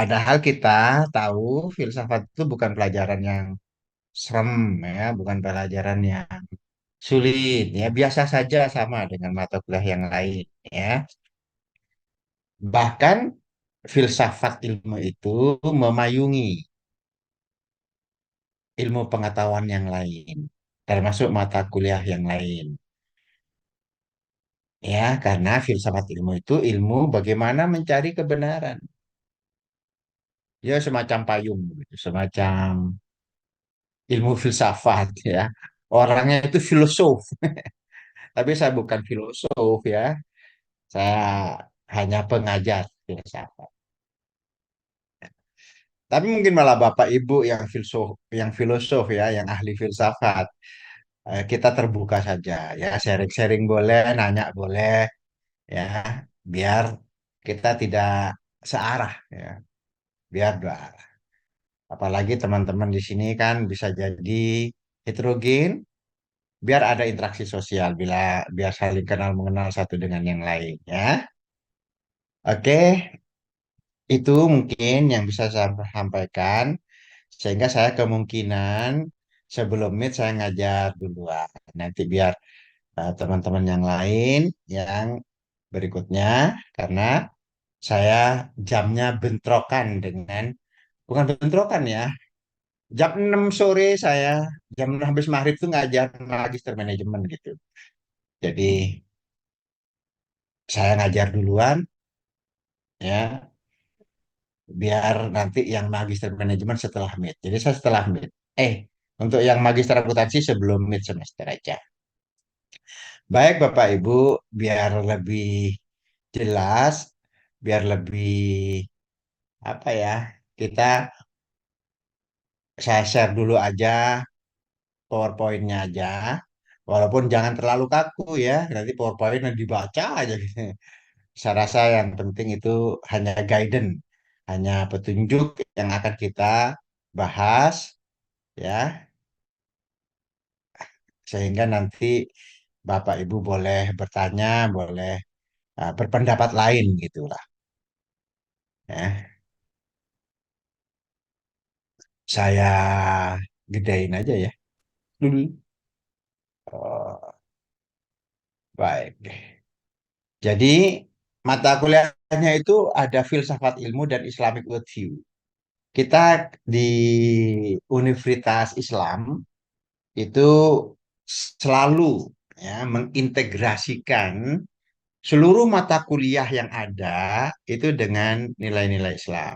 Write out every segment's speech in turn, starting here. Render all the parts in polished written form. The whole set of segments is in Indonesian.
Padahal kita tahu filsafat itu bukan pelajaran yang serem, ya, bukan pelajaran yang sulit, ya, biasa saja sama dengan mata kuliah yang lain, ya. Bahkan filsafat ilmu itu memayungi ilmu pengetahuan yang lain, termasuk mata kuliah yang lain. Ya, karena filsafat ilmu itu ilmu bagaimana mencari kebenaran. Ya, semacam payung, gitu, semacam ilmu filsafat, ya. Orangnya itu filosof, tapi saya bukan filosof, ya. Saya hanya pengajar filsafat. Tapi mungkin malah Bapak Ibu yang filosof, ya, yang ahli filsafat. Kita terbuka saja, ya, sharing-sharing boleh, nanya boleh, ya, biar kita tidak searah, ya, biar dua arah. Apalagi teman-teman di sini kan bisa jadi heterogen, biar ada interaksi sosial, biar saling kenal mengenal satu dengan yang lain, ya. Oke, itu mungkin yang bisa saya sampaikan, sehingga saya kemungkinan sebelum meet saya ngajar duluan. Nanti biar teman-teman yang lain yang berikutnya, karena saya jamnya bentrokan dengan, bukan bentrokan, ya, jam 6 sore saya, jam 6 habis maghrib tuh ngajar magister manajemen gitu. Jadi saya ngajar duluan, ya, biar nanti yang magister manajemen setelah mid. Jadi saya setelah mid. Untuk yang magister akuntansi sebelum mid semester aja. Baik Bapak Ibu, biar lebih jelas, biar lebih apa ya, kita saya share dulu aja PowerPoint-nya aja. Walaupun jangan terlalu kaku, ya, nanti PowerPoint dibaca aja gitu. Saya rasa yang penting itu hanya guidance, hanya petunjuk yang akan kita bahas, ya, sehingga nanti Bapak Ibu boleh bertanya, boleh berpendapat lain gitulah, ya. Saya gedein aja ya. Dulu. Oh, baik. Jadi mata kuliahnya itu ada filsafat ilmu dan Islamic worldview. Kita di Universitas Islam itu selalu, ya, mengintegrasikan seluruh mata kuliah yang ada itu dengan nilai-nilai Islam.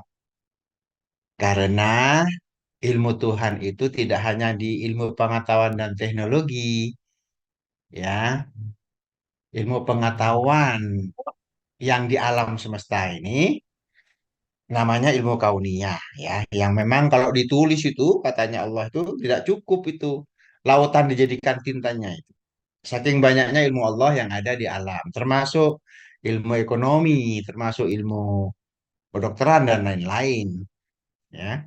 Karena ilmu Tuhan itu tidak hanya di ilmu pengetahuan dan teknologi, ya, ilmu pengetahuan yang di alam semesta ini namanya ilmu kauniyah, ya, yang memang kalau ditulis itu katanya Allah itu tidak cukup itu lautan dijadikan tintanya itu. Saking banyaknya ilmu Allah yang ada di alam, termasuk ilmu ekonomi, termasuk ilmu kedokteran dan lain-lain, ya.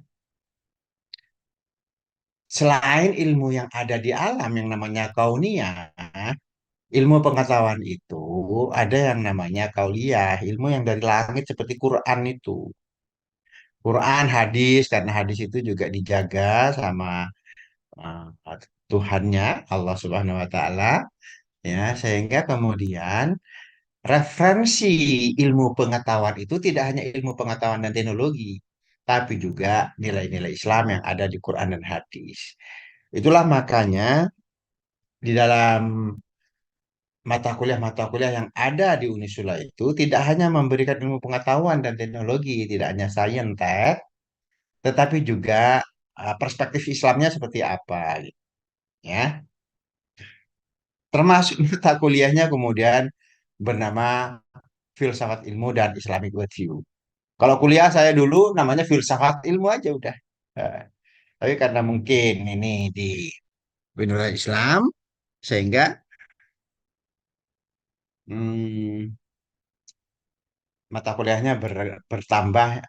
Selain ilmu yang ada di alam yang namanya kauniyah, ilmu pengetahuan itu ada yang namanya kauliyah, ilmu yang dari langit seperti Quran itu. Quran, hadis, karena hadis itu juga dijaga sama Tuhannya, Allah Subhanahu wa taala, ya, sehingga kemudian referensi ilmu pengetahuan itu tidak hanya ilmu pengetahuan dan teknologi, tapi juga nilai-nilai Islam yang ada di Quran dan hadis. Itulah makanya di dalam mata kuliah yang ada di Unisula itu tidak hanya memberikan ilmu pengetahuan dan teknologi, tidak hanya sains, tetapi juga perspektif Islamnya seperti apa, gitu, ya. Termasuk mata kuliahnya kemudian bernama Filsafat Ilmu dan Islamic Worldview. Kalau kuliah saya dulu namanya Filsafat Ilmu aja udah. Eh, tapi karena mungkin ini di Universitas Islam, sehingga hmm, mata kuliahnya bertambah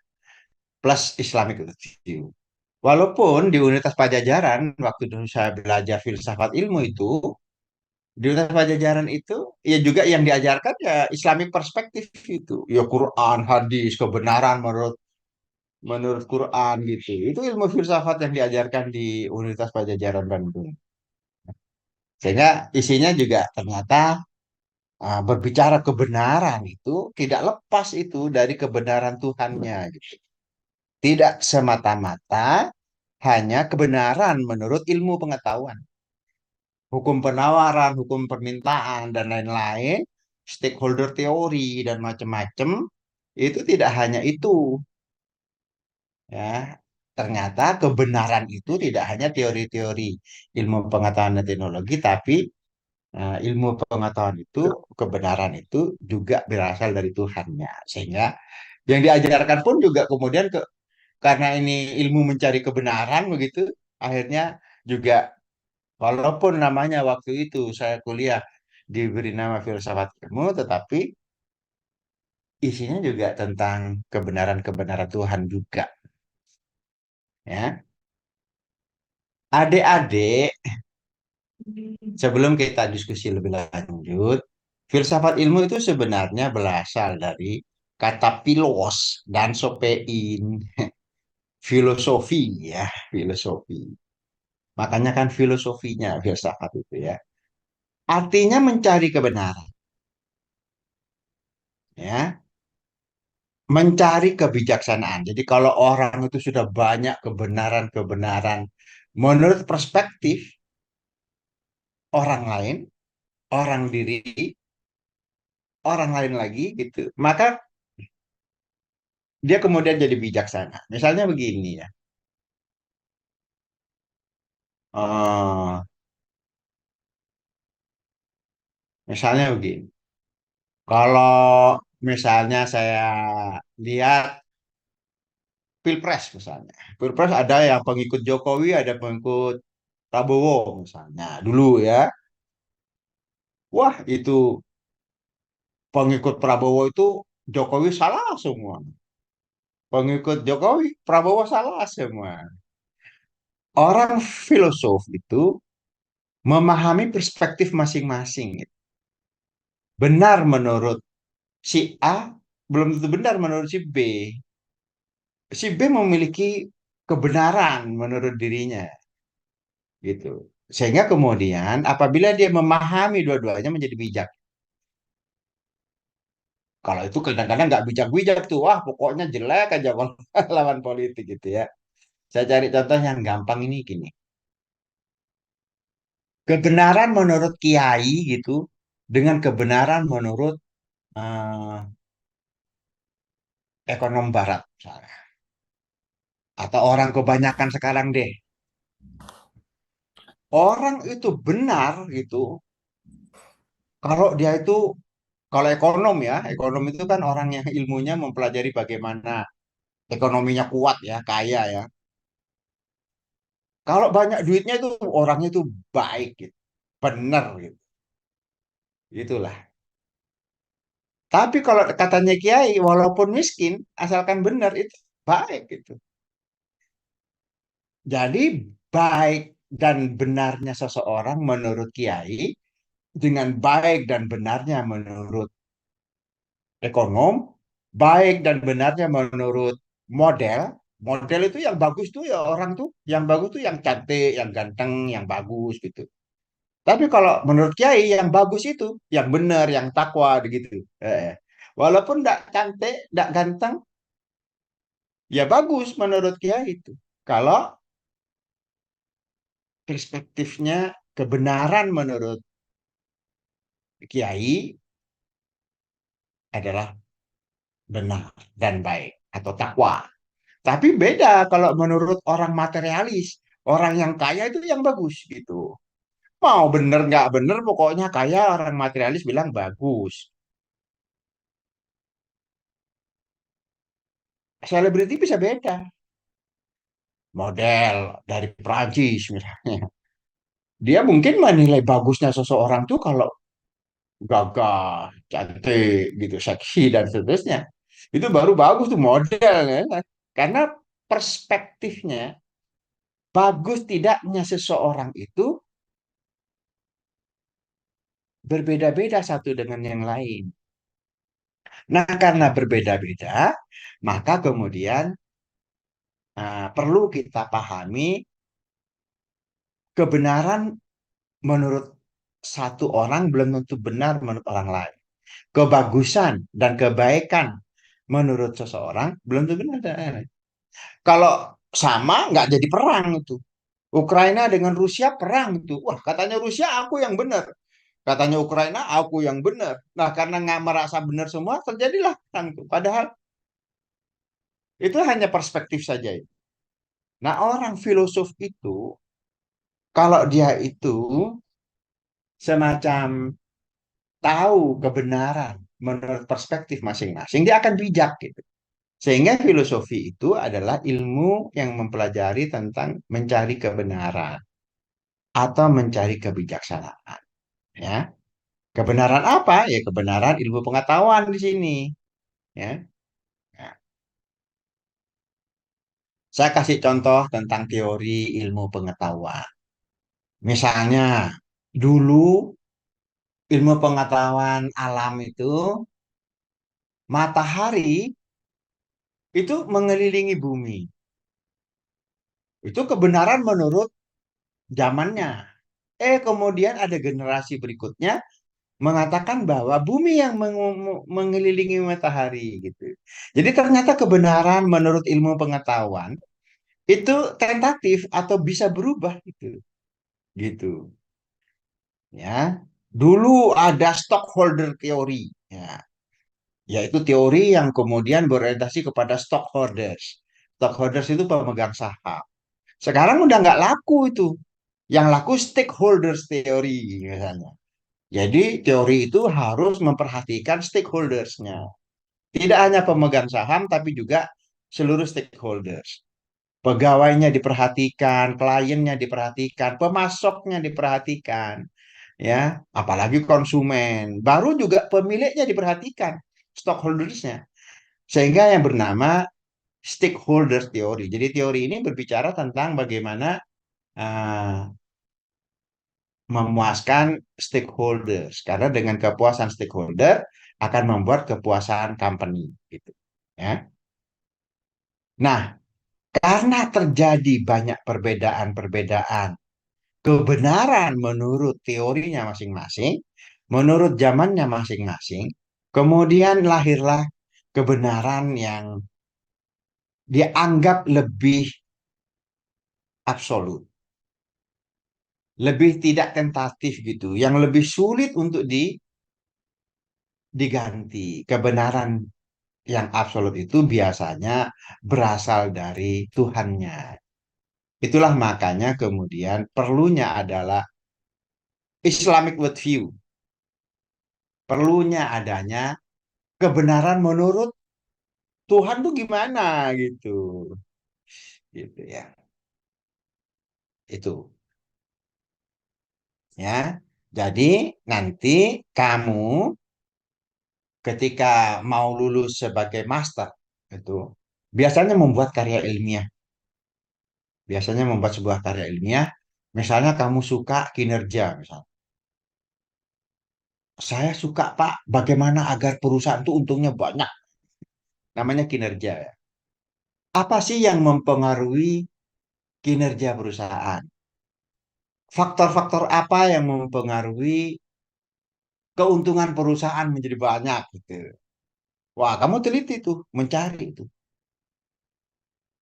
plus Islamic Worldview. Walaupun di Universitas Pajajaran waktu dulu saya belajar filsafat ilmu itu, di Universitas Pajajaran itu ya juga yang diajarkan ya Islamic perspektif itu. Ya Quran, hadis, kebenaran menurut menurut Quran gitu. Itu ilmu filsafat yang diajarkan di Universitas Pajajaran Bandung. Sehingga isinya juga ternyata berbicara kebenaran itu tidak lepas itu dari kebenaran Tuhannya gitu. Tidak semata-mata hanya kebenaran menurut ilmu pengetahuan. Hukum penawaran, hukum permintaan, dan lain-lain, stakeholder teori, dan macam-macam, itu tidak hanya itu. Ya, ternyata kebenaran itu tidak hanya teori-teori ilmu pengetahuan dan teknologi, tapi ilmu pengetahuan itu, kebenaran itu juga berasal dari Tuhannya. Sehingga yang diajarkan pun juga kemudian karena ini ilmu mencari kebenaran begitu, akhirnya juga walaupun namanya waktu itu saya kuliah diberi nama filsafat ilmu, tetapi isinya juga tentang kebenaran-kebenaran Tuhan juga. Ya, adik-adik, sebelum kita diskusi lebih lanjut, filsafat ilmu itu sebenarnya berasal dari kata philos dan sopein, filosofi ya, filosofi. Makanya kan filosofinya filsafat itu ya. Artinya mencari kebenaran, ya, mencari kebijaksanaan. Jadi kalau orang itu sudah banyak kebenaran-kebenaran menurut perspektif orang lain, orang diri, orang lain lagi gitu, maka dia kemudian jadi bijaksana. Misalnya begini ya. eh Misalnya begini. Kalau misalnya saya lihat Pilpres misalnya. Pilpres ada yang pengikut Jokowi, ada pengikut Prabowo misalnya. Dulu ya. Wah, itu pengikut Prabowo itu Jokowi salah semua. Pengikut Jokowi, Prabowo salah semua. Orang filosof itu memahami perspektif masing-masing. Benar menurut si A, belum tentu benar menurut si B. Si B memiliki kebenaran menurut dirinya, gitu. Sehingga kemudian apabila dia memahami dua-duanya menjadi bijak. Kalau itu kadang-kadang nggak bijak-bijak tuh, wah pokoknya jelek aja kalau lawan politik gitu ya. Saya cari contoh yang gampang ini gini. Kebenaran menurut kiai gitu dengan kebenaran menurut eh, ekonom barat misalnya. Atau orang kebanyakan sekarang deh. Orang itu benar gitu kalau dia itu, kalau ekonom ya, ekonom itu kan orang yang ilmunya mempelajari bagaimana ekonominya kuat ya, kaya ya. Kalau banyak duitnya itu orangnya itu baik gitu, benar gitu. Itulah. Tapi kalau katanya kiai, walaupun miskin, asalkan benar itu baik gitu. Jadi baik dan benarnya seseorang menurut kiai dengan baik dan benarnya menurut ekonom, baik dan benarnya menurut model. Model itu yang bagus tuh ya orang tuh, yang bagus tuh yang cantik, yang ganteng, yang bagus gitu. Tapi kalau menurut Kiai yang bagus itu, yang benar, yang takwa gitu. Walaupun tidak cantik, tidak ganteng, ya bagus menurut Kiai itu. Kalau perspektifnya kebenaran menurut Kiai adalah benar dan baik atau takwa. Tapi beda kalau menurut orang materialis, orang yang kaya itu yang bagus gitu. Mau bener nggak bener, pokoknya kaya orang materialis bilang bagus. Selebriti bisa beda. Model dari Prancis misalnya. Dia mungkin menilai bagusnya seseorang tuh kalau gagah, cantik, gitu, seksi dan seterusnya. Itu baru bagus tuh modelnya. Karena perspektifnya bagus tidaknya seseorang itu berbeda-beda satu dengan yang lain. Nah, karena berbeda-beda, maka kemudian perlu kita pahami kebenaran menurut satu orang belum tentu benar menurut orang lain. Kebagusan dan kebaikan menurut seseorang belum tentu benar. Kalau sama nggak jadi perang itu. Ukraina dengan Rusia perang itu. Wah, katanya Rusia aku yang benar. Katanya Ukraina aku yang benar. Nah, karena nggak merasa benar semua, terjadilah perang itu. Padahal itu hanya perspektif saja. Nah, orang filosof itu, kalau dia itu semacam tahu kebenaran menurut perspektif masing-masing, dia akan bijak gitu. Sehingga filosofi itu adalah ilmu yang mempelajari tentang mencari kebenaran atau mencari kebijaksanaan. Ya, kebenaran apa? Ya kebenaran ilmu pengetahuan di sini. Ya, nah, saya kasih contoh tentang teori ilmu pengetahuan. Misalnya, dulu ilmu pengetahuan alam itu matahari itu mengelilingi bumi. Itu kebenaran menurut zamannya. Kemudian ada generasi berikutnya mengatakan bahwa bumi yang mengelilingi matahari gitu. Jadi ternyata kebenaran menurut ilmu pengetahuan itu tentatif atau bisa berubah gitu. Gitu. Ya. Dulu ada stockholder teori, ya, yaitu teori yang kemudian berorientasi kepada stockholders. Stockholders itu pemegang saham. Sekarang udah nggak laku itu. Yang laku stakeholders teori misalnya. Jadi teori itu harus memperhatikan stakeholdersnya. Tidak hanya pemegang saham, tapi juga seluruh stakeholders. Pegawainya diperhatikan, kliennya diperhatikan, pemasoknya diperhatikan, ya, apalagi konsumen. Baru juga pemiliknya diperhatikan, stockholdersnya. Sehingga yang bernama stakeholder teori. Jadi teori ini berbicara tentang bagaimana uh, memuaskan stakeholders. Karena dengan kepuasan stakeholder akan membuat kepuasan company gitu. Ya. Nah, karena terjadi banyak perbedaan-perbedaan kebenaran menurut teorinya masing-masing, menurut zamannya masing-masing, kemudian lahirlah kebenaran yang dianggap lebih absolut, lebih tidak tentatif gitu, yang lebih sulit untuk diganti. Kebenaran yang absolut itu biasanya berasal dari Tuhannya. Itulah makanya kemudian perlunya adalah Islamic worldview. Perlunya adanya kebenaran menurut Tuhan tuh gimana gitu. Gitu ya. Itu ya. Jadi nanti kamu ketika mau lulus sebagai master itu biasanya membuat karya ilmiah. Biasanya membuat sebuah karya ilmiah. Misalnya kamu suka kinerja misalnya. Saya suka Pak, bagaimana agar perusahaan itu untungnya banyak. Namanya kinerja ya. Apa sih yang mempengaruhi kinerja perusahaan? Faktor-faktor apa yang mempengaruhi keuntungan perusahaan menjadi banyak gitu. Wah, kamu teliti tuh, mencari itu.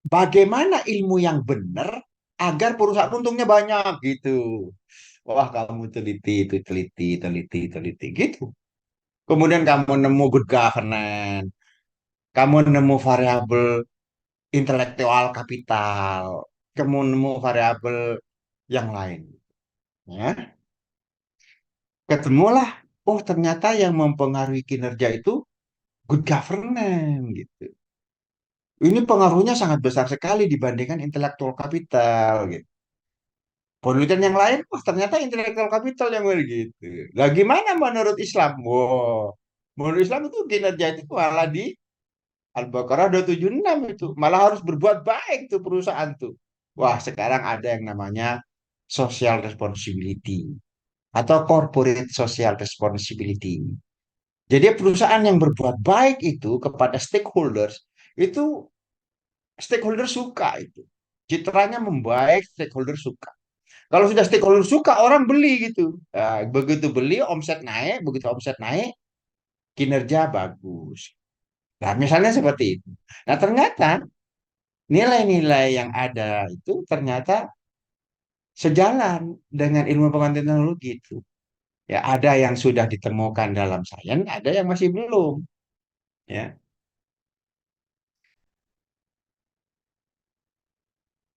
Bagaimana ilmu yang benar agar perusahaan untungnya banyak gitu. Wah, kamu teliti itu, teliti, teliti, teliti gitu. Kemudian kamu nemu good governance, kamu nemu variabel intelektual kapital, kamu nemu variabel yang lain. Ya, ketemulah, oh ternyata yang mempengaruhi kinerja itu good governance gitu. Ini pengaruhnya sangat besar sekali dibandingkan intellectual capital gitu. Penelitian yang lain, wah ternyata intellectual capital yang begitu. Nah, gimana menurut Islam? Wow, menurut Islam itu kinerja itu malah di Al-Baqarah 276 itu. Malah harus berbuat baik tuh perusahaan tuh. Wah, sekarang ada yang namanya social responsibility atau corporate social responsibility. Jadi perusahaan yang berbuat baik itu kepada stakeholders itu Stakeholder suka itu. Citranya membaik, stakeholder suka. Kalau sudah stakeholder suka, orang beli gitu. Nah, begitu beli, omset naik. Begitu omset naik, kinerja bagus. Nah, misalnya seperti itu. Nah, ternyata nilai-nilai yang ada itu ternyata sejalan dengan ilmu pengetahuan teknologi itu. Ya, ada yang sudah ditemukan dalam sains, ada yang masih belum. Ya,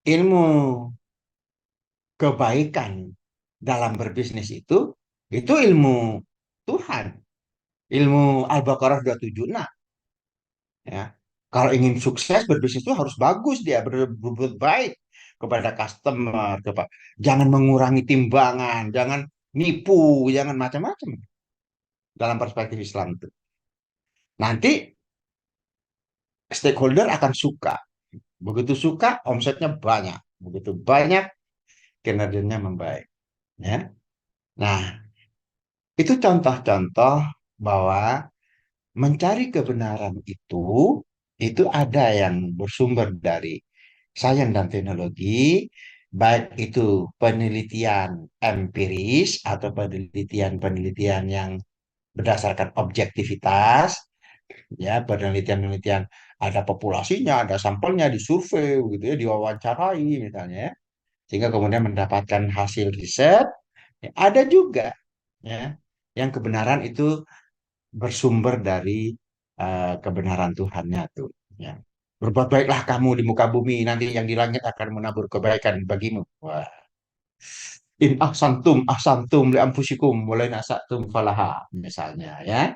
ilmu kebaikan dalam berbisnis itu ilmu Tuhan, ilmu Al-Baqarah 276. Ya, kalau ingin sukses berbisnis itu harus bagus, dia berbuat baik kepada customer, jangan mengurangi timbangan, jangan nipu, jangan macam-macam dalam perspektif Islam itu. Nanti stakeholder akan suka. Begitu suka, omsetnya banyak. Begitu banyak, kinerjanya membaik. Ya. Nah, itu contoh-contoh bahwa mencari kebenaran itu ada yang bersumber dari sains dan teknologi, baik itu penelitian empiris atau penelitian-penelitian yang berdasarkan objektivitas, ya penelitian-penelitian ada populasinya, ada sampelnya, disurvei, gitu ya, diwawancarai misalnya, ya, sehingga kemudian mendapatkan hasil riset. Ya, ada juga ya yang kebenaran itu bersumber dari kebenaran Tuhannya tuh. Ya. Berbuat baiklah kamu di muka bumi, nanti yang di langit akan menabur kebaikan bagimu. Wah. In ahsantum li anfusikum wa la in asatum falaha misalnya, ya.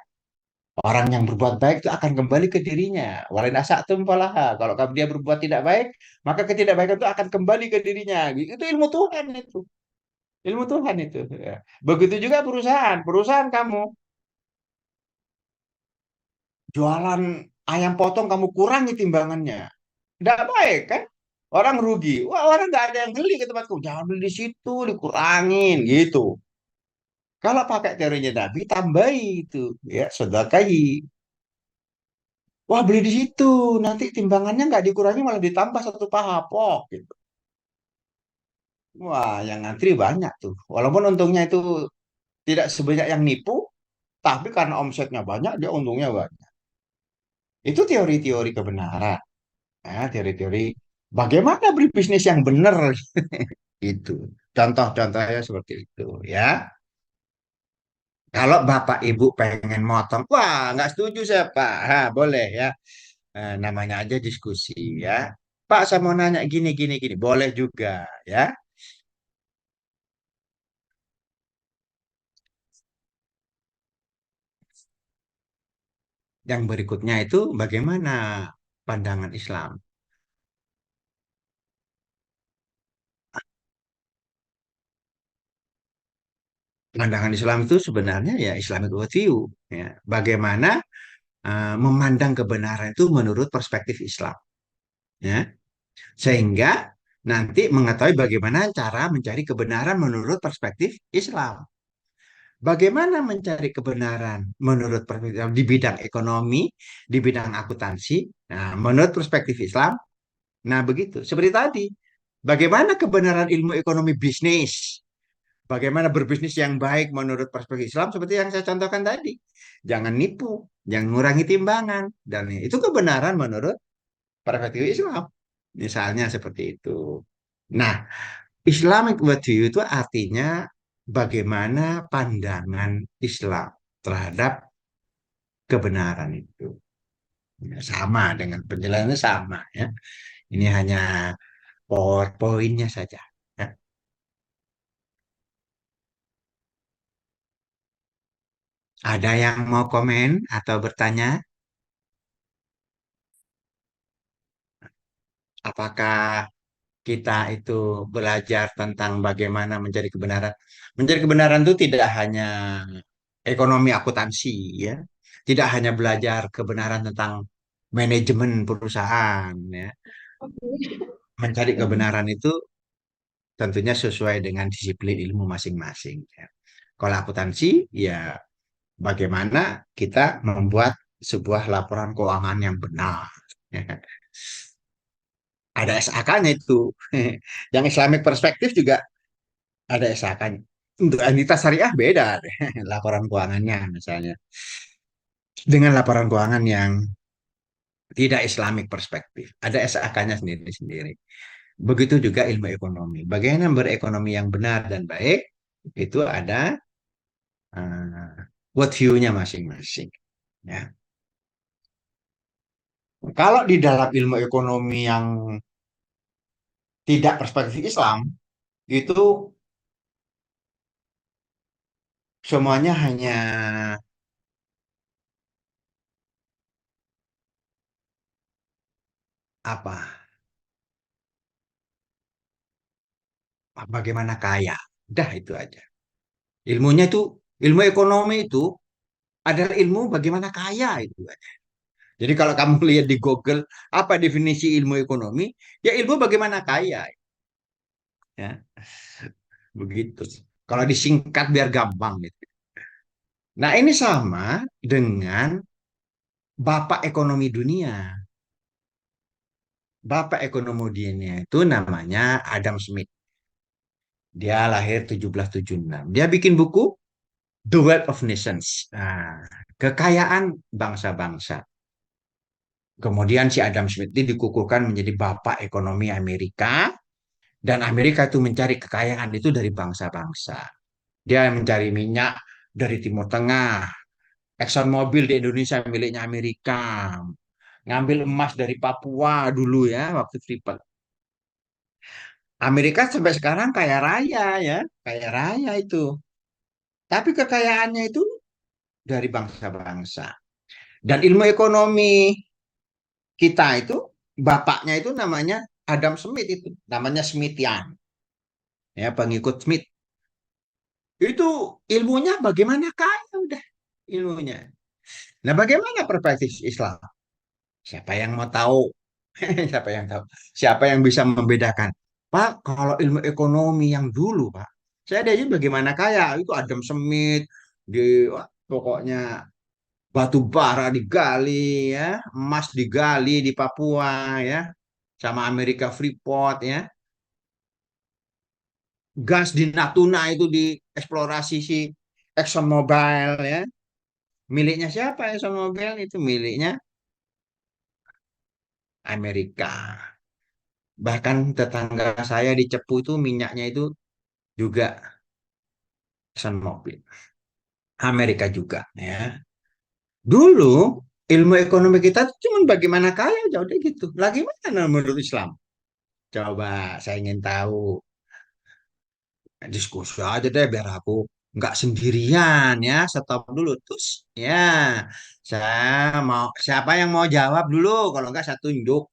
Orang yang berbuat baik itu akan kembali ke dirinya. Wa la in asatum falaha. Kalau dia berbuat tidak baik, maka ketidakbaikan itu akan kembali ke dirinya. Itu ilmu Tuhan itu. Ilmu Tuhan itu. Ya. Begitu juga perusahaan. Perusahaan kamu jualan ayam potong kamu kurangi timbangannya. Tidak baik kan? Orang rugi. Wah, orang nggak ada yang beli ke tempatku. Jangan beli di situ, dikurangin gitu. Kalau pakai teorinya Nabi, tambahi itu, ya, sedekahi. Wah, beli di situ, nanti timbangannya nggak dikurangi malah ditambah satu paha pok gitu. Wah, yang ngantri banyak tuh. Walaupun untungnya itu tidak sebanyak yang nipu, tapi karena omsetnya banyak, dia untungnya banyak. Itu teori-teori kebenaran. Nah, teori-teori bagaimana berbisnis yang benar. Itu contoh-contohnya seperti itu, ya. Kalau Bapak Ibu pengen motong, wah nggak setuju saya Pak. Ha, boleh ya. Namanya aja diskusi, ya. Pak saya mau nanya gini gini gini, boleh juga, ya. Yang berikutnya itu bagaimana pandangan Islam? Pandangan Islam itu sebenarnya ya Islamic worldview, ya. Bagaimana memandang kebenaran itu menurut perspektif Islam, ya. Sehingga nanti mengetahui bagaimana cara mencari kebenaran menurut perspektif Islam. Bagaimana mencari kebenaran menurut perspektif Islam di bidang ekonomi, di bidang akuntansi, nah, menurut perspektif Islam. Nah, begitu. Seperti tadi, bagaimana kebenaran ilmu ekonomi bisnis? Bagaimana berbisnis yang baik menurut perspektif Islam seperti yang saya contohkan tadi. Jangan nipu, jangan mengurangi timbangan, dan itu kebenaran menurut perspektif Islam. Misalnya seperti itu. Nah, Islamic worldview itu artinya bagaimana pandangan Islam terhadap kebenaran itu. Ya, sama dengan penjelasannya sama, ya. Ini hanya PowerPoint-nya saja. Ya. Ada yang mau komen atau bertanya? Apakah kita itu belajar tentang bagaimana mencari kebenaran? Mencari kebenaran itu tidak hanya ekonomi akuntansi, ya. Tidak hanya belajar kebenaran tentang manajemen perusahaan, ya. Mencari kebenaran itu tentunya sesuai dengan disiplin ilmu masing-masing, ya. Kalau akuntansi, ya bagaimana kita membuat sebuah laporan keuangan yang benar. Ya. ada SAK-nya itu. Yang Islamic perspektif juga ada SAK-nya. Untuk entitas syariah beda deh, laporan keuangannya misalnya. Dengan laporan keuangan yang tidak Islamic perspektif. Ada SAK-nya sendiri-sendiri. Begitu juga ilmu ekonomi. Bagaimana berekonomi yang benar dan baik, itu ada world view-nya masing-masing. Ya. Kalau di dalam ilmu ekonomi yang tidak perspektif Islam, itu semuanya hanya apa? Bagaimana kaya. Dah itu aja. Ilmunya itu, ilmu ekonomi itu adalah ilmu bagaimana kaya itu aja. Jadi kalau kamu lihat di Google apa definisi ilmu ekonomi, ya ilmu bagaimana kaya, ya begitu. Kalau disingkat biar gampang gitu. Nah ini sama dengan bapak ekonomi dunia. Bapak ekonomi dunia itu namanya Adam Smith. Dia lahir 1776. Dia bikin buku The Wealth of Nations. Nah, kekayaan bangsa-bangsa. Kemudian si Adam Smith ini dikukuhkan menjadi bapak ekonomi Amerika. Dan Amerika itu mencari kekayaan itu dari bangsa-bangsa. Dia mencari minyak dari Timur Tengah. Exxon Mobil di Indonesia miliknya Amerika. Ngambil emas dari Papua dulu ya, waktu Freeport. Amerika sampai sekarang kaya raya ya, kaya raya itu. Tapi kekayaannya itu dari bangsa-bangsa. Dan ilmu ekonomi kita itu, bapaknya itu namanya Adam Smith itu, namanya Smithian. Ya, pengikut Smith. Itu ilmunya bagaimana kaya udah ilmunya. Nah, bagaimana perspektif Islam? Siapa yang mau tahu? Siapa yang tahu? Siapa yang bisa membedakan? Pak, kalau ilmu ekonomi yang dulu, Pak, saya ada aja bagaimana kaya. Itu Adam Smith, di wah, pokoknya batu bara digali, ya, emas digali di Papua, ya, sama Amerika Freeport, ya, gas di Natuna itu dieksplorasi si Exxon Mobil, ya, miliknya siapa Exxon Mobil itu miliknya Amerika. Bahkan tetangga saya di Cepu itu minyaknya itu juga Exxon Mobil. Amerika juga ya. Dulu ilmu ekonomi kita tuh cuma bagaimana kaya aja udah gitu. Lagi mana menurut Islam? Coba saya ingin tahu. Diskusi aja deh biar aku nggak sendirian ya. Stop dulu terus ya. Saya mau siapa yang mau jawab dulu kalau nggak saya tunjuk.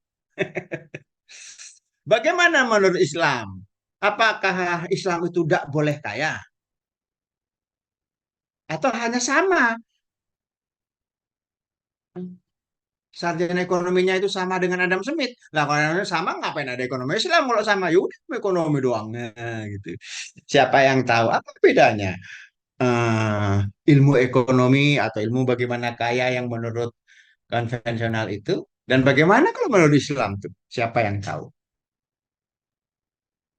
Bagaimana menurut Islam? Apakah Islam itu tidak boleh kaya? Atau hanya sama? Sarjana ekonominya itu sama dengan Adam Smith. Lah kalau Adam Smith sama ngapain ada ekonomi Islam kalau sama ya udah ekonomi doang. Nah, gitu. Siapa yang tahu apa bedanya? Eh, ilmu ekonomi atau ilmu bagaimana kaya yang menurut konvensional itu dan bagaimana kalau menurut Islam tuh? Siapa yang tahu?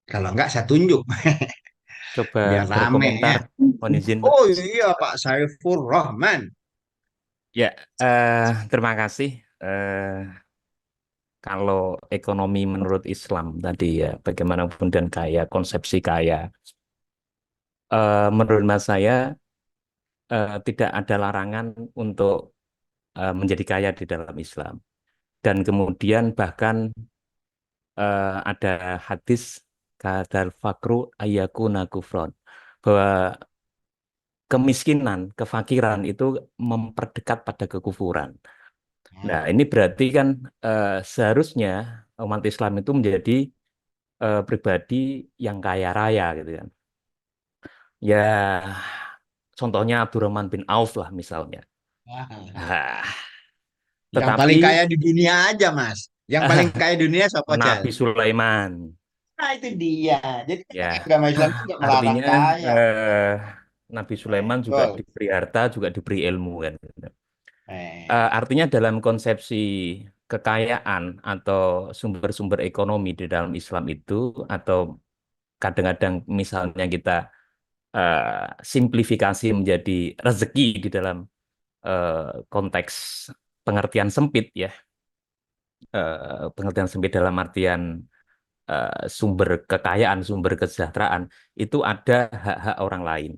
Kalau enggak saya tunjuk Coba biar rame berkomentar, ya. mohon izin, Pak. Oh iya Pak Saiful Rahman. Ya, terima kasih. Kalau ekonomi menurut Islam tadi ya, bagaimanapun dan kaya, konsepsi kaya. Menurut mas saya, tidak ada larangan untuk menjadi kaya di dalam Islam. Dan kemudian bahkan ada hadis kadal fakru ayakuna kufron, bahwa kemiskinan, kefakiran itu memperdekat pada kekufuran. Nah, Nah, ini berarti kan seharusnya umat Islam itu menjadi pribadi yang kaya raya gitu kan. Ya, contohnya Abdurrahman bin Auf lah misalnya. Ah, yang paling tetapi kaya di dunia aja Mas. Yang paling kaya di dunia siapa Jal? Nabi Sulaiman, Nah itu dia. Jadi ya, agama Islam itu nggak melarang artinya kaya. Nabi Sulaiman juga Betul. diberi harta, juga diberi ilmu kan. Eh, Artinya dalam konsepsi kekayaan atau sumber-sumber ekonomi di dalam Islam itu, atau kadang-kadang misalnya kita simplifikasi menjadi rezeki di dalam konteks pengertian sempit ya, pengertian sempit dalam artian sumber kekayaan, sumber kesejahteraan, itu ada hak-hak orang lain.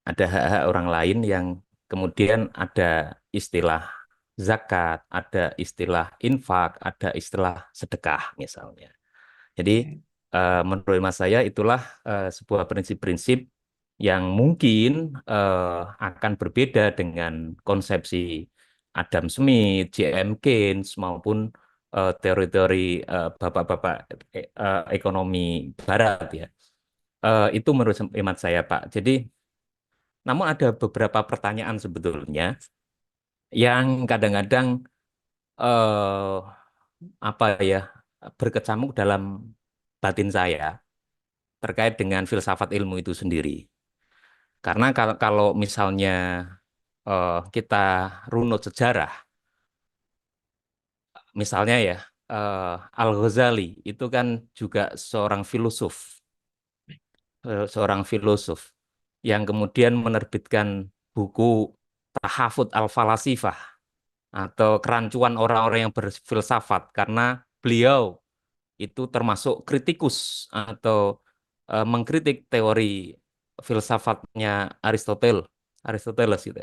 Ada hak-hak orang lain yang kemudian ada istilah zakat, ada istilah infak, ada istilah sedekah misalnya. Jadi menurut hemat saya itulah sebuah prinsip-prinsip yang mungkin akan berbeda dengan konsepsi Adam Smith, J.M. Keynes maupun teori-teori bapak-bapak ekonomi Barat ya. Itu menurut hemat saya Pak. Jadi, namun ada beberapa pertanyaan sebetulnya yang kadang-kadang eh, apa ya berkecamuk dalam batin saya terkait dengan filsafat ilmu itu sendiri. Karena kalau misalnya kita runut sejarah, misalnya ya Al-Ghazali itu kan juga seorang filosof yang kemudian menerbitkan buku Tahafut Al-Falasifah atau kerancuan orang-orang yang berfilsafat karena beliau itu termasuk kritikus atau mengkritik teori filsafatnya Aristoteles gitu.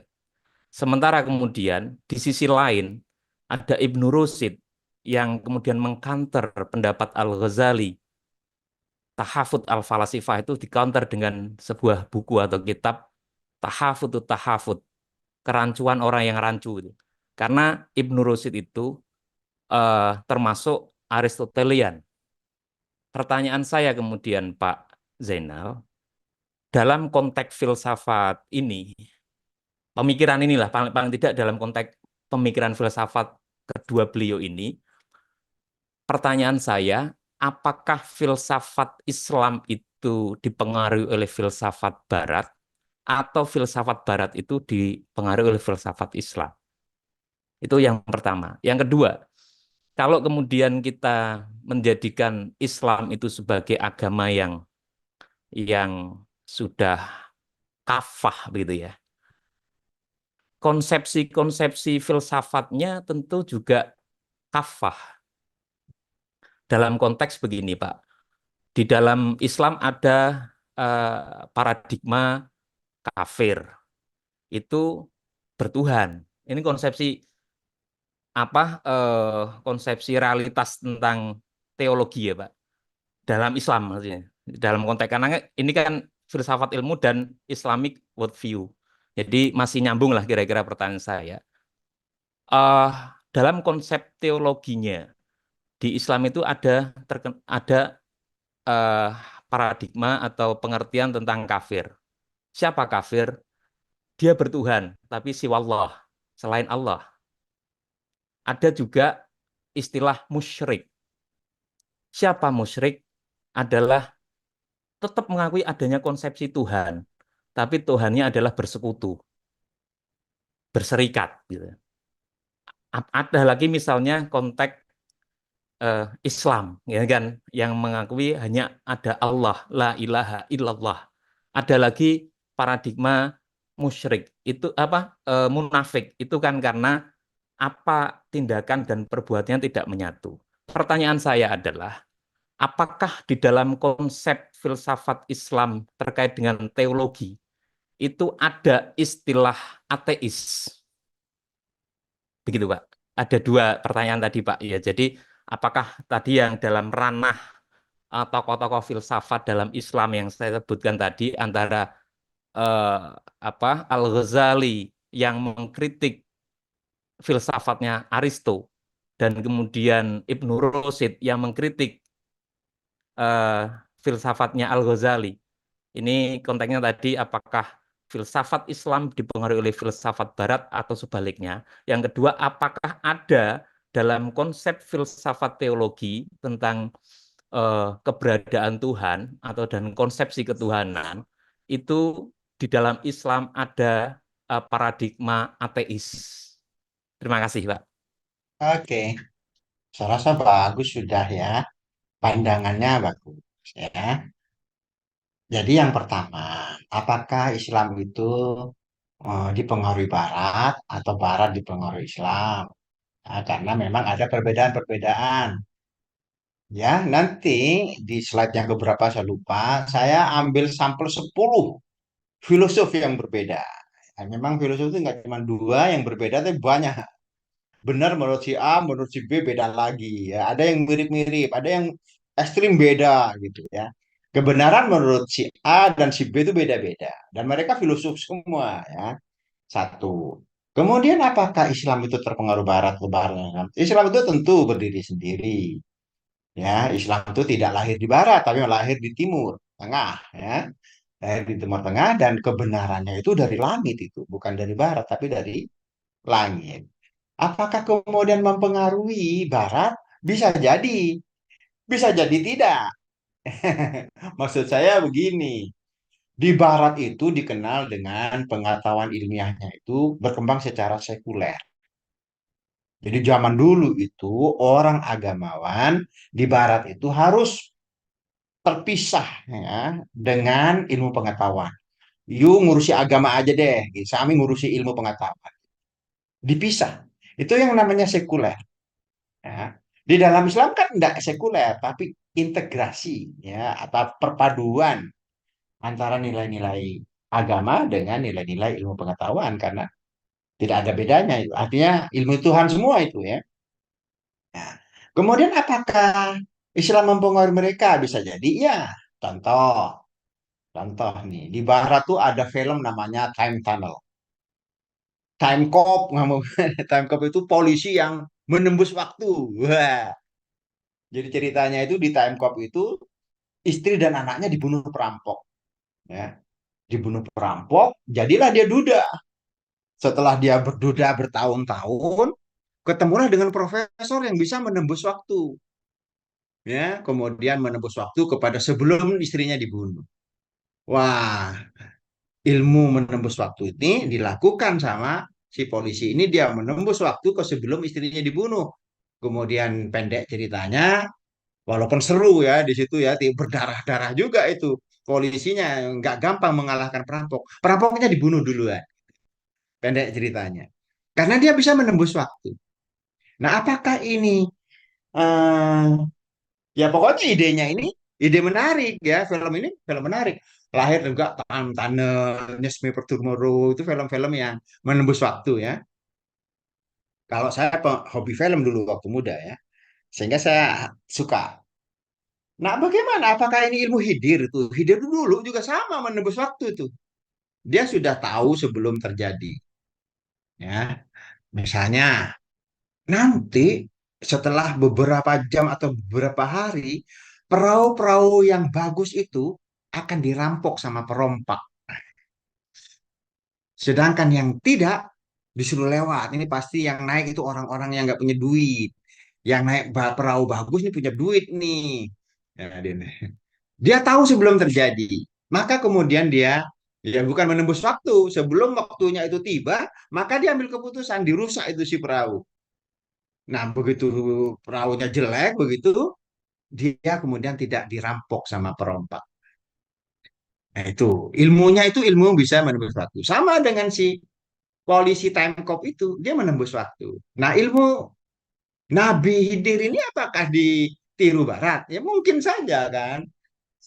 Sementara kemudian di sisi lain ada Ibnu Rushd yang kemudian mengkanter pendapat Al-Ghazali. Tahafut Al-Falasifah itu dikanter dengan sebuah buku atau kitab Tahafut, kerancuan orang yang rancu itu. Karena Ibnu Rushd itu termasuk Aristotelian. Pertanyaan saya kemudian Pak Zainal, dalam konteks filsafat ini, pemikiran inilah paling, paling tidak dalam konteks pemikiran filsafat kedua beliau ini, pertanyaan saya, apakah filsafat Islam itu dipengaruhi oleh filsafat Barat atau filsafat Barat itu dipengaruhi oleh filsafat Islam? Itu yang pertama. Yang kedua, kalau kemudian kita menjadikan Islam itu sebagai agama yang sudah kafah begitu ya. Konsepsi-konsepsi filsafatnya tentu juga kafah. Dalam konteks begini, Pak. Di dalam Islam ada paradigma kafir. Itu bertuhan. Ini konsepsi apa konsepsi realitas tentang teologi ya, Pak. Dalam Islam maksudnya. Dalam konteks karena ini kan filsafat ilmu dan Islamic worldview. Jadi masih nyambung lah kira-kira pertanyaan saya. eh Dalam konsep teologinya di Islam itu ada eh, paradigma atau pengertian tentang kafir. Siapa kafir? Dia bertuhan, tapi siwallah, selain Allah. Ada juga istilah musyrik. Siapa musyrik? Adalah tetap mengakui adanya konsepsi Tuhan, tapi Tuhannya adalah bersekutu, berserikat. Gitu. Ada lagi misalnya konteks Islam, ya kan, yang mengakui hanya ada Allah, la ilaha illallah. Ada lagi paradigma musyrik, itu apa munafik, itu kan karena apa tindakan dan perbuatannya tidak menyatu. Pertanyaan saya adalah, apakah di dalam konsep filsafat Islam terkait dengan teologi itu ada istilah ateis? Begitu, Pak. Ada dua pertanyaan tadi, Pak. Ya, jadi apakah tadi yang dalam ranah tokoh-tokoh filsafat dalam Islam yang saya sebutkan tadi antara eh, apa Al-Ghazali yang mengkritik filsafatnya Aristo dan kemudian Ibnu Rushd yang mengkritik eh, filsafatnya Al-Ghazali. Ini konteksnya tadi apakah filsafat Islam dipengaruhi oleh filsafat Barat atau sebaliknya. Yang kedua, apakah ada dalam konsep filsafat teologi tentang keberadaan Tuhan atau dan konsepsi ketuhanan itu di dalam Islam ada paradigma ateis. Terima kasih, Pak. Oke, saya rasa bagus sudah ya. Pandangannya bagus ya. Jadi yang pertama, apakah Islam itu dipengaruhi Barat atau Barat dipengaruhi Islam? Nah, karena memang ada perbedaan-perbedaan. Ya, nanti di slide yang beberapa saya lupa, saya ambil sampel 10 filosof yang berbeda. Ya, memang filosof itu nggak cuma dua yang berbeda, tapi banyak. Benar menurut si A, menurut si B beda lagi. Ya, ada yang mirip-mirip, ada yang ekstrim beda gitu ya. Kebenaran menurut si A dan si B itu beda-beda. Dan mereka filosof semua ya. Satu. Kemudian apakah Islam itu terpengaruh Barat atau Barat? Islam itu tentu berdiri sendiri. Ya, Islam itu tidak lahir di Barat, tapi lahir di Timur Tengah. Ya, lahir di Timur Tengah dan kebenarannya itu dari langit itu, bukan dari Barat, tapi dari langit. Apakah kemudian mempengaruhi Barat? Bisa jadi, bisa jadi tidak. Maksud saya begini, di Barat itu dikenal dengan pengetahuan ilmiahnya itu berkembang secara sekuler. Jadi zaman dulu itu orang agamawan di Barat itu harus terpisah ya dengan ilmu pengetahuan. You ngurusi agama aja deh, gitu. Kami ngurusi ilmu pengetahuan. Dipisah. Itu yang namanya sekuler. Ya. Di dalam Islam kan tidak sekuler, tapi integrasi ya atau perpaduan antara nilai-nilai agama dengan nilai-nilai ilmu pengetahuan karena tidak ada bedanya itu. Artinya ilmu Tuhan semua itu ya. Nah, kemudian apakah Islam mempengaruhi mereka? Bisa jadi ya. Contoh, contoh nih di Barat tuh ada film namanya Time Tunnel. Time Cop, ngomong Time Cop itu polisi yang menembus waktu. Wah, jadi ceritanya itu di Time Cop itu istri dan anaknya dibunuh perampok ya dibunuh perampok jadilah dia duda setelah dia berduda bertahun-tahun ketemulah dengan profesor yang bisa menembus waktu ya kemudian menembus waktu kepada sebelum istrinya dibunuh wah ilmu menembus waktu ini dilakukan sama si polisi ini dia menembus waktu ke sebelum istrinya dibunuh kemudian pendek ceritanya walaupun seru ya di situ ya berdarah-darah juga itu polisinya nggak gampang mengalahkan perampok perampoknya dibunuh duluan pendek ceritanya karena dia bisa menembus waktu. Nah apakah ini eh, ya pokoknya idenya ini ide menarik ya film ini film menarik lahir juga Time Tunnel, News Me for Tomorrow itu film-film yang menembus waktu ya. Kalau saya hobi film dulu waktu muda ya sehingga saya suka. Nah, bagaimana? Apakah ini ilmu hidir itu? Hidir dulu juga sama menembus waktu itu. Dia sudah tahu sebelum terjadi. Ya, misalnya nanti setelah beberapa jam atau beberapa hari, perahu-perahu yang bagus itu akan dirampok sama perompak. Sedangkan yang tidak disuruh lewat. Ini pasti yang naik itu orang-orang yang nggak punya duit. Yang naik perahu bagus nih punya duit nih. Ya, dia tahu sebelum terjadi. Maka kemudian dia ya bukan menembus waktu. Sebelum waktunya itu tiba, maka dia ambil keputusan dirusak itu si perahu. Nah, begitu perahunya jelek begitu, dia kemudian tidak dirampok sama perompak. Nah, itu ilmu bisa menembus waktu. Sama dengan si polisi time cop itu, dia menembus waktu. Nah, ilmu Nabi Hidir ini apakah ditiru Barat? Ya mungkin saja kan.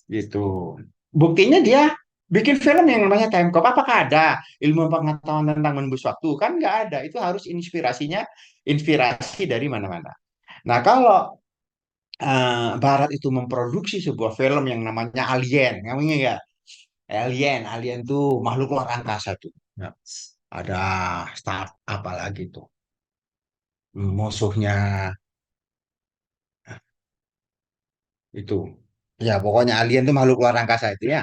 Gitu. Buktinya dia bikin film yang namanya Time Cop. Apakah ada ilmu pengetahuan tentang menembus waktu? Kan nggak ada. Itu harus inspirasi dari mana-mana. Nah, kalau Barat itu memproduksi sebuah film yang namanya Alien, kamu ingat nggak? Alien tuh makhluk luar angkasa tuh. Ya. Ada start apa lagi tuh? Musuhnya itu. Ya, pokoknya alien itu makhluk luar angkasa itu ya.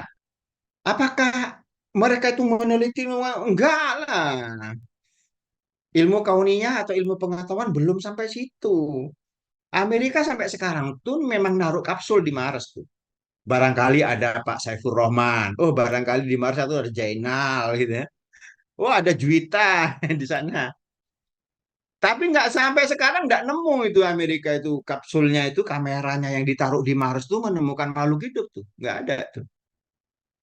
Apakah mereka itu meneliti? Enggak lah. Ilmu kauniyah atau ilmu pengetahuan belum sampai situ. Amerika sampai sekarang tuh memang naruh kapsul di Mars tuh. Barangkali ada Pak Saiful Rahman. Oh, barangkali di Mars itu ada Jainal gitu ya. Oh, ada Juwita di sana. Tapi nggak sampai sekarang nggak nemu itu Amerika itu kapsulnya itu kameranya yang ditaruh di Mars tuh menemukan makhluk hidup tuh. Nggak ada tuh.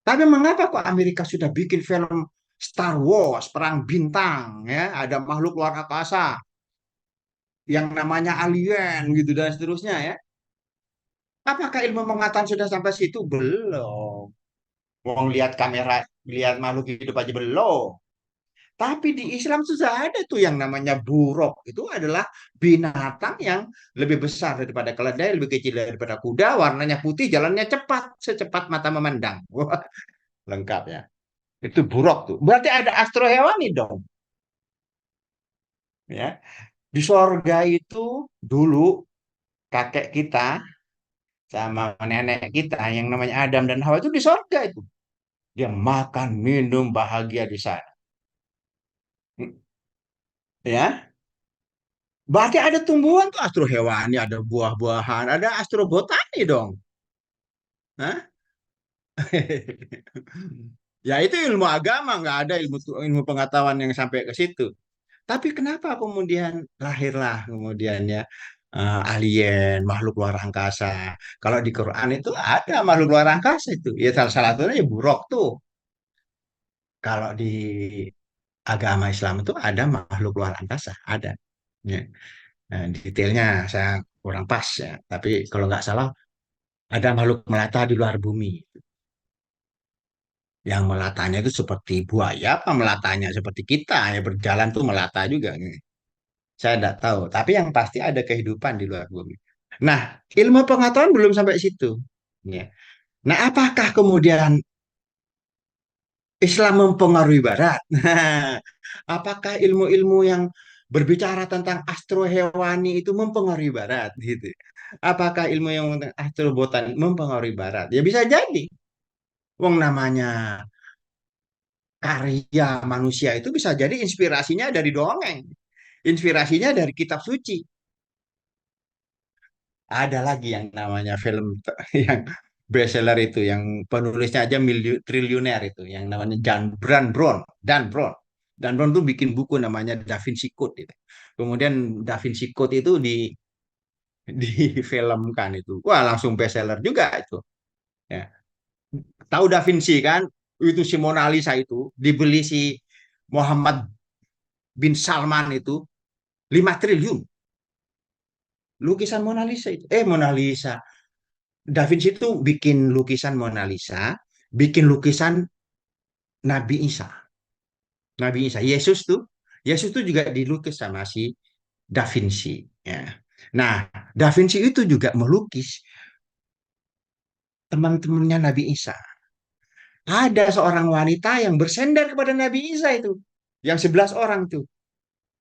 Tapi mengapa kok Amerika sudah bikin film Star Wars, Perang Bintang, ya, ada makhluk luar angkasa yang namanya alien gitu dan seterusnya ya. Apakah ilmu pengetahuan sudah sampai situ? Belum. Mau lihat kamera, lihat makhluk hidup aja belum. Tapi di Islam sudah ada tuh yang namanya buruk. Itu adalah binatang yang lebih besar daripada keledai, lebih kecil daripada kuda, warnanya putih, jalannya cepat, secepat mata memandang. Wah, lengkap ya. Itu buruk tuh. Berarti ada astro hewani dong. Ya. Di sorga itu dulu kakek kita sama nenek kita yang namanya Adam dan Hawa itu di sorga itu. Dia makan, minum, bahagia di sana. Ya, berarti ada tumbuhan tuh astro hewani, ada buah-buahan, ada astro botani dong. Hah? Ya itu ilmu agama, nggak ada ilmu pengetahuan yang sampai ke situ. Tapi kenapa kemudian lahirlah kemudian ya alien, makhluk luar angkasa. Kalau di Quran itu ada makhluk luar angkasa itu. Ya salah satunya ya buruk tuh. Kalau di agama Islam itu ada makhluk luar angkasa, ada. Ya. Nah, detailnya saya kurang pas ya. Tapi kalau nggak salah ada makhluk melata di luar bumi. Yang melatanya itu seperti buaya apa melatanya seperti kita ya berjalan tuh melata juga. Saya tidak tahu. Tapi yang pasti ada kehidupan di luar bumi. Nah, ilmu pengetahuan belum sampai situ. Ya. Nah, apakah kemudian Islam mempengaruhi Barat? Apakah ilmu-ilmu yang berbicara tentang astro hewani itu mempengaruhi Barat gitu? Apakah ilmu yang tentang astrobotan mempengaruhi Barat? Ya bisa jadi. Wong namanya karya manusia itu bisa jadi inspirasinya dari dongeng, inspirasinya dari kitab suci. Ada lagi yang namanya film yang bestseller itu, yang penulisnya aja triliuner itu, yang namanya Dan Brown. Dan Brown tuh bikin buku namanya Da Vinci Code itu. Kemudian Da Vinci Code itu difilmkan itu. Wah, langsung bestseller juga itu. Ya. Tahu Da Vinci kan? Itu si Mona Lisa itu dibeli si Muhammad bin Salman itu 5 triliun. Lukisan Mona Lisa itu. Mona Lisa. Da Vinci itu bikin lukisan Mona Lisa, bikin lukisan Nabi Isa. Nabi Isa, Yesus tuh juga dilukis sama si Da Vinci. Ya. Nah, Da Vinci itu juga melukis teman-temannya Nabi Isa. Ada seorang wanita yang bersender kepada Nabi Isa itu, yang 11 orang tuh.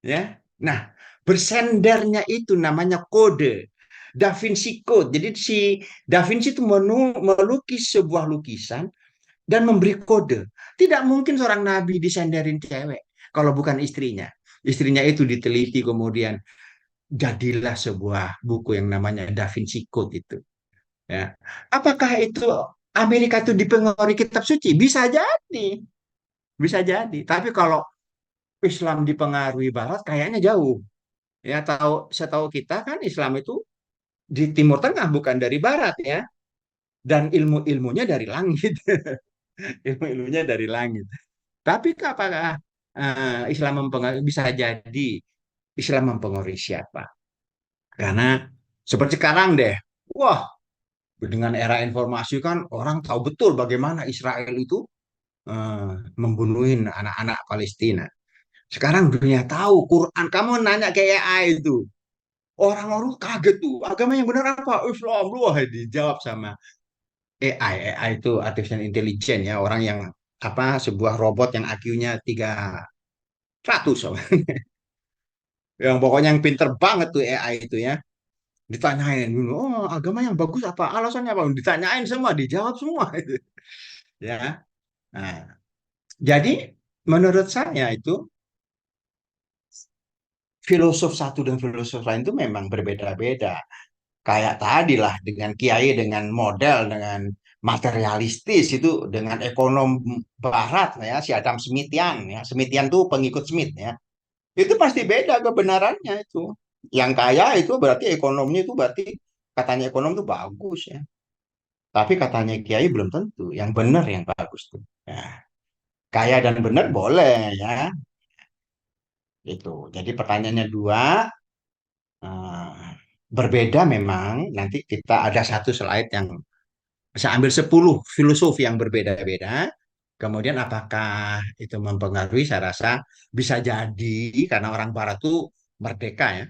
Ya, nah bersendernya itu namanya kode. Da Vinci Code. Jadi si Da Vinci itu melukis sebuah lukisan dan memberi kode. Tidak mungkin seorang nabi disenderin cewek kalau bukan istrinya. Istrinya itu diteliti kemudian jadilah sebuah buku yang namanya Da Vinci Code itu. Ya. Apakah itu Amerika itu dipengaruhi kitab suci? Bisa jadi, bisa jadi. Tapi kalau Islam dipengaruhi Barat, kayaknya jauh. Ya, setahu kita kan Islam itu di Timur Tengah bukan dari Barat ya. Dan ilmu-ilmunya dari langit. Ilmu-ilmunya dari langit. Tapi apakah Islam mempengaruhi? Bisa jadi Islam mempengaruhi siapa? Karena seperti sekarang deh, wah, dengan era informasi kan orang tahu betul bagaimana Israel itu eh, membunuhin anak-anak Palestina. Sekarang dunia tahu Quran. Kamu nanya ke AI itu, orang-orang kaget tuh. Agama yang benar apa? Islam. Wah, dijawab sama AI. AI itu artificial intelligence ya, orang yang apa sebuah robot yang IQ-nya 300. Yang pokoknya yang pinter banget tuh AI itu ya. Ditanyain dulu, oh agama yang bagus apa? Alasannya apa? Ditanyain semua, dijawab semua itu. Ya. Nah, jadi menurut saya itu filosof satu dan filosof lain itu memang berbeda-beda. Kayak tadi lah dengan kiai dengan model dengan materialistis itu dengan ekonom barat ya si Adam Smithian ya. Smithian tuh pengikut Smith ya. Itu pasti beda kebenarannya itu. Yang kaya itu berarti ekonominya itu berarti katanya ekonom itu bagus ya. Tapi katanya kiai belum tentu. Yang benar yang bagus tuh. Ya, kaya dan benar boleh ya. Itu. Jadi pertanyaannya dua. eh, Berbeda memang. Nanti kita ada satu slide yang bisa ambil 10 filosofi yang berbeda-beda. Kemudian apakah itu mempengaruhi? Saya rasa bisa jadi karena orang Barat tuh merdeka ya.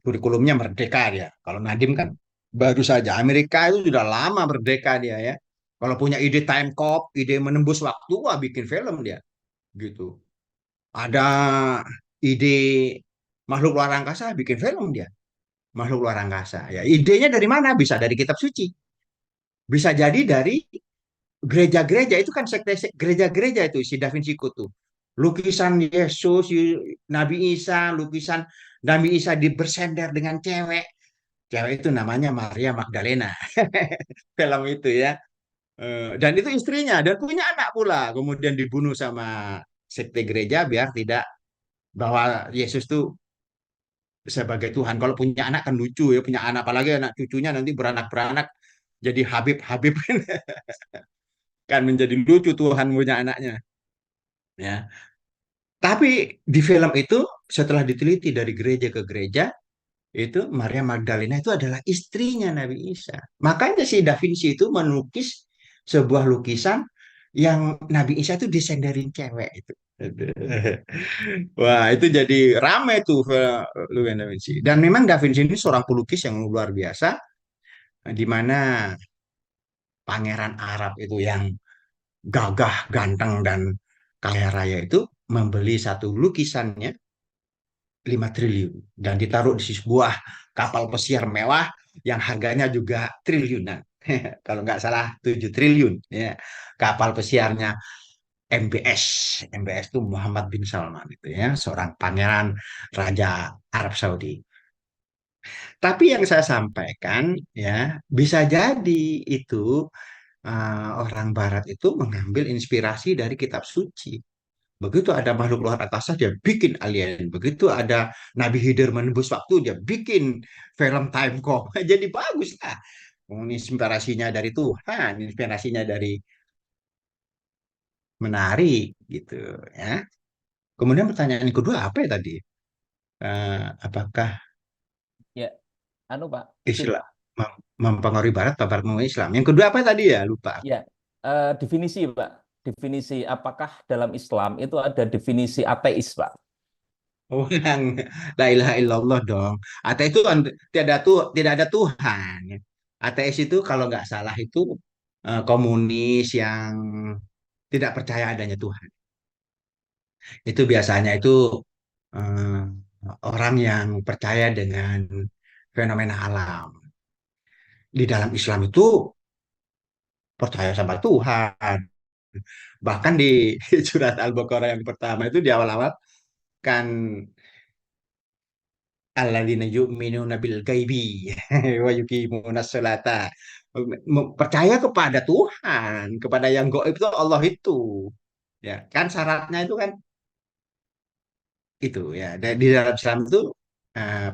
Kurikulumnya merdeka dia. Kalau Nadim kan baru saja. Amerika itu sudah lama merdeka dia ya. Kalau punya ide time cop, ide menembus waktu, wah bikin film dia gitu. Ada ide makhluk luar angkasa, bikin film dia. Makhluk luar angkasa. Ya, idenya dari mana? Bisa dari kitab suci. Bisa jadi dari gereja-gereja itu kan sekte gereja-gereja itu si Da Vinci Code tuh. Lukisan Yesus, Nabi Isa, lukisan Nabi Isa bersender dengan cewek. Cewek itu namanya Maria Magdalena. Film itu ya. Dan itu istrinya dan punya anak pula. Kemudian dibunuh sama sekte gereja biar tidak bahwa Yesus tuh sebagai Tuhan. Kalau punya anak kan lucu ya, punya anak apalagi anak cucunya nanti beranak-beranak jadi Habib-Habib kan menjadi lucu Tuhan punya anaknya ya. Tapi di film itu setelah diteliti dari gereja ke gereja itu Maria Magdalena itu adalah istrinya Nabi Isa. Makanya si Da Vinci itu melukis sebuah lukisan yang Nabi Isa itu disenderin cewek itu. Wah, itu jadi rame tuh lukisan Da Vinci. Dan memang Da Vinci ini seorang pelukis yang luar biasa, di mana pangeran Arab itu yang gagah, ganteng, dan kaya raya itu membeli satu lukisannya 5 triliun dan ditaruh di sebuah kapal pesiar mewah yang harganya juga triliunan. Kalau nggak salah 7 triliun ya. Kapal pesiarnya MBS. MBS itu Muhammad bin Salman itu ya, seorang pangeran raja Arab Saudi. Tapi yang saya sampaikan ya, bisa jadi itu orang barat itu mengambil inspirasi dari kitab suci. Begitu ada makhluk luar angkasa, dia bikin alien. Begitu ada Nabi Khidir menembus waktu, dia bikin film time cop. Jadi bagus lah. Inspirasinya dari Tuhan, inspirasinya dari menarik gitu ya. Kemudian pertanyaan kedua apa ya tadi? Apakah Ya, anu Pak, izin Islam Pak. mempengaruhi Barat atau Barat mempengaruhi Islam? Yang kedua apa tadi ya? Lupa. Ya, definisi Pak. Definisi apakah dalam Islam itu ada definisi ateis Pak? Oh, yang la ilaha illallah dong. Ateis itu kan tidak ada Tuhan. Ateis itu kalau nggak salah itu komunis yang tidak percaya adanya Tuhan. Itu biasanya itu eh, orang yang percaya dengan fenomena alam. Di dalam Islam itu percaya sama Tuhan. Bahkan di surat Al-Baqarah yang pertama itu di awal-awal kan alladzina yu'minuna bil ghaibi wa yuqimunas sholata. Percaya kepada Tuhan, kepada yang gaib itu Allah itu. Ya, kan syaratnya itu kan itu ya. Di dalam Islam itu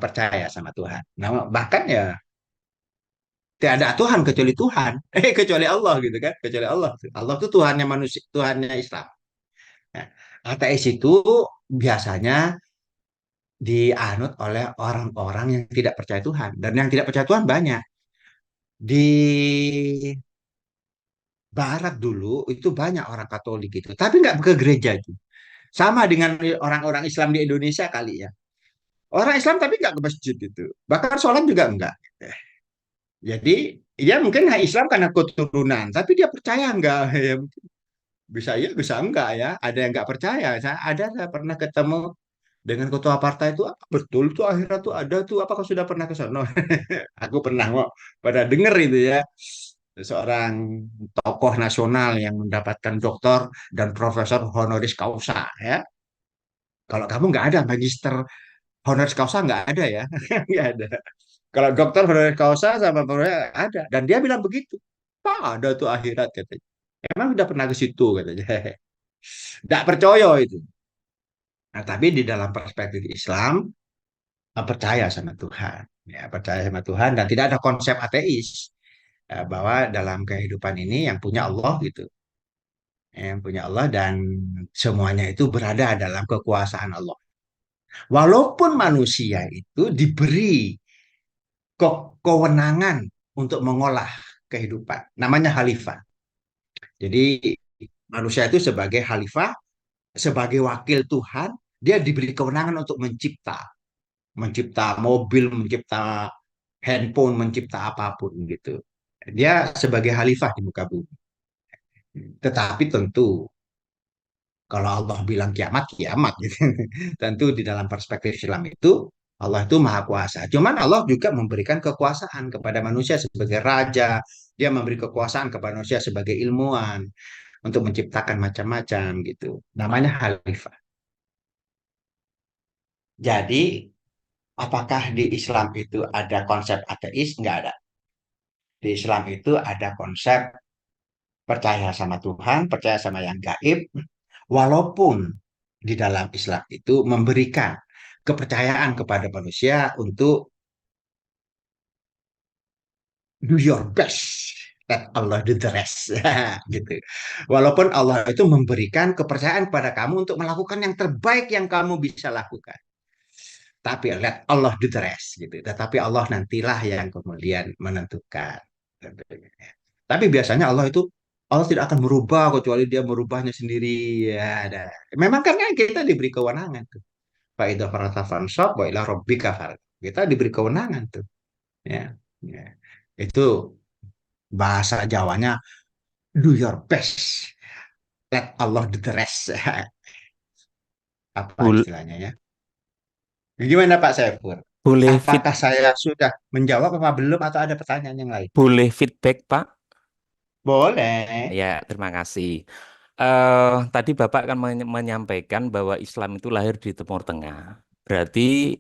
percaya sama Tuhan. Nah, bahkan ya tidak ada Tuhan kecuali Tuhan. Kecuali Allah gitu kan, kecuali Allah. Allah itu Tuhannya manusia, Tuhannya Islam. Nah, ateis itu biasanya dianut oleh orang-orang yang tidak percaya Tuhan dan yang tidak percaya Tuhan banyak. Di Barat dulu itu banyak orang Katolik gitu, tapi nggak ke gereja itu. Sama dengan orang-orang Islam di Indonesia kali ya. Orang Islam tapi nggak ke masjid itu. Bahkan sholat juga enggak. Jadi ya mungkin Islam karena keturunan, tapi dia percaya enggak? Ya bisa enggak ya. Ada yang nggak percaya. Saya pernah ketemu dengan ketua partai itu apa betul tuh akhirat tuh ada tuh apakah sudah pernah ke sana? Aku pernah kok pada denger itu ya seorang tokoh nasional yang mendapatkan doktor dan profesor honoris causa ya. Kalau kamu nggak ada magister honoris causa nggak ada ya, nggak ada. Kalau dokter honoris causa sama profesor ada dan dia bilang begitu. Pak ada tuh akhirat katanya. Emang udah pernah ke situ katanya. Nggak percaya itu. Nah, tapi di dalam perspektif Islam, percaya sama Tuhan. Ya, percaya sama Tuhan dan tidak ada konsep ateis. Bahwa dalam kehidupan ini yang punya Allah gitu. Yang punya Allah dan semuanya itu berada dalam kekuasaan Allah. Walaupun manusia itu diberi kewenangan untuk mengolah kehidupan. Namanya khalifah. Jadi manusia itu sebagai khalifah, sebagai wakil Tuhan, dia diberi kewenangan untuk mencipta, mencipta mobil, mencipta handphone, mencipta apapun gitu. Dia sebagai khalifah di muka bumi. Tetapi tentu kalau Allah bilang kiamat, kiamat gitu. Tentu di dalam perspektif Islam itu Allah itu maha kuasa. Cuman Allah juga memberikan kekuasaan kepada manusia sebagai raja. Dia memberi kekuasaan kepada manusia sebagai ilmuwan untuk menciptakan macam-macam gitu. Namanya khalifah. Jadi, apakah di Islam itu ada konsep ateis? Enggak ada. Di Islam itu ada konsep percaya sama Tuhan, percaya sama yang gaib, walaupun di dalam Islam itu memberikan kepercayaan kepada manusia untuk do your best. Let Allah do the rest. Gitu. Walaupun Allah itu memberikan kepercayaan kepada kamu untuk melakukan yang terbaik yang kamu bisa lakukan. Tapi let Allah do the rest gitu. Tetapi Allah nantilah yang kemudian menentukan. Tapi biasanya Allah tidak akan merubah kecuali dia merubahnya sendiri. Ya, ada. Memang karena kita diberi kewenangan tuh. Fa idza faragta fansab wa ila rabbika farghab. Kita diberi kewenangan tuh. Ya. Ya. Itu bahasa Jawanya do your best. Let Allah do the rest. Apa Bol- istilahnya ya? Gimana Pak Saiful? Boleh fit, Apakah saya sudah menjawab apa belum atau ada pertanyaan yang lain? boleh feedback, Pak? Boleh. Ya, terima kasih. Tadi Bapak kan menyampaikan bahwa Islam itu lahir di Timur Tengah. Berarti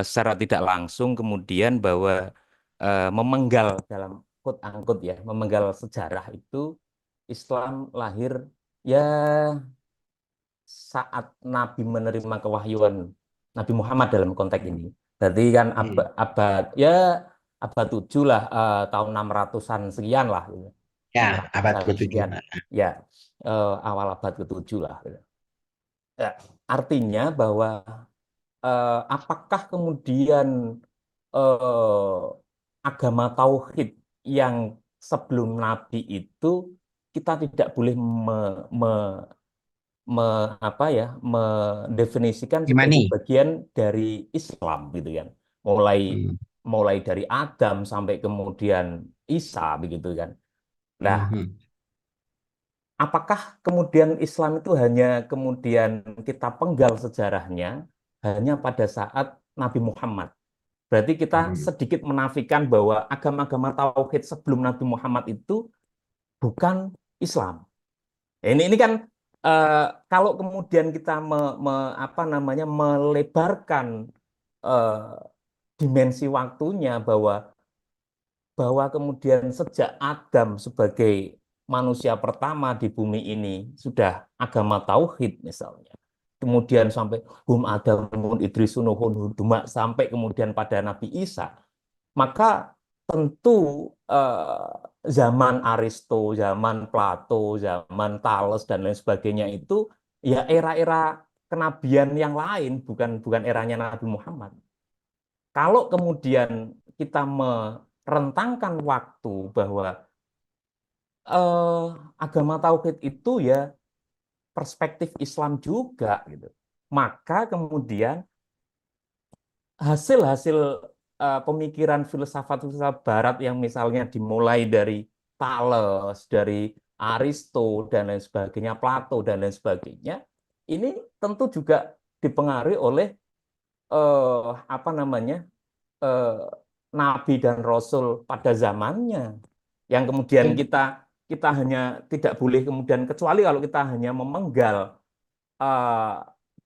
secara tidak langsung kemudian bahwa memenggal dalam quote unquote ya, memenggal sejarah itu Islam lahir ya saat Nabi menerima kewahyuan Nabi Muhammad dalam konteks ini. Berarti kan Hmm. abad ya abad 7 lah, tahun 600-an sekian lah gitu. Ya, abad 600-an ke-7. sekian. Ya, awal abad ke-7 lah gitu. Ya, artinya bahwa apakah kemudian eh, agama tauhid yang sebelum Nabi itu kita tidak boleh apa ya mendefinisikan sebagai Imani. bagian dari Islam gitu kan. Mulai Hmm. mulai dari Adam sampai kemudian Isa begitu kan. Nah, Hmm. Hmm. apakah kemudian Islam itu hanya kemudian kita penggal sejarahnya hanya pada saat Nabi Muhammad? Berarti kita Hmm. sedikit menafikan bahwa agama-agama tauhid sebelum Nabi Muhammad itu bukan Islam. Ini kan eh, kalau kemudian kita apa namanya melebarkan eh, dimensi waktunya bahwa kemudian sejak Adam sebagai manusia pertama di bumi ini sudah agama tauhid misalnya. Kemudian sampai Adamun Idrisun Nuhun Huduma sampai kemudian pada Nabi Isa, maka tentu zaman Aristo, zaman Plato, zaman Thales dan lain sebagainya itu ya era-era kenabian yang lain, bukan bukan eranya Nabi Muhammad. Kalau kemudian kita merentangkan waktu bahwa eh, agama tauhid itu ya perspektif Islam juga gitu. Maka kemudian hasil-hasil pemikiran filsafat-filsafat Barat yang misalnya dimulai dari Thales, dari Aristo dan lain sebagainya, Plato dan lain sebagainya, ini tentu juga dipengaruhi oleh apa namanya eh, Nabi dan Rasul pada zamannya, yang kemudian kita kita hanya tidak boleh kemudian kecuali kalau kita hanya memenggal eh,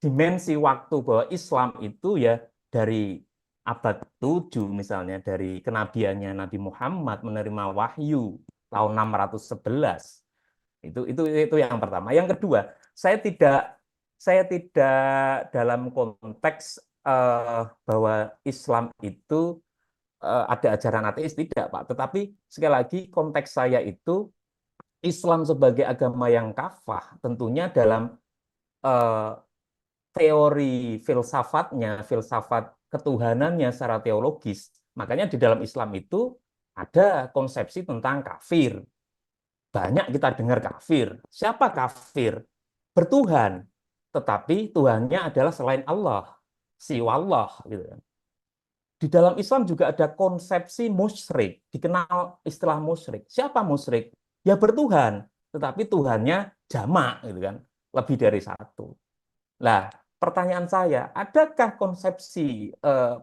dimensi waktu bahwa Islam itu ya dari abad 7 misalnya dari kenabiannya Nabi Muhammad menerima wahyu tahun 611. Itu yang pertama. Yang kedua, saya tidak saya tidak dalam konteks bahwa Islam itu ada ajaran ateis, tidak, Pak. Tetapi sekali lagi konteks saya itu Islam sebagai agama yang kafah, tentunya dalam eh, teori filsafatnya, filsafat ketuhanannya secara teologis. Makanya di dalam Islam itu ada konsepsi tentang kafir. Banyak kita dengar kafir. Siapa kafir? Bertuhan. Tetapi Tuhannya adalah selain Allah. Siwallah. Gitu kan. Di dalam Islam juga ada konsepsi musyrik. Dikenal istilah musyrik. Siapa musyrik? Ya bertuhan. Tetapi Tuhannya jamak. Gitu kan. Lebih dari satu. Nah, pertanyaan saya, adakah konsepsi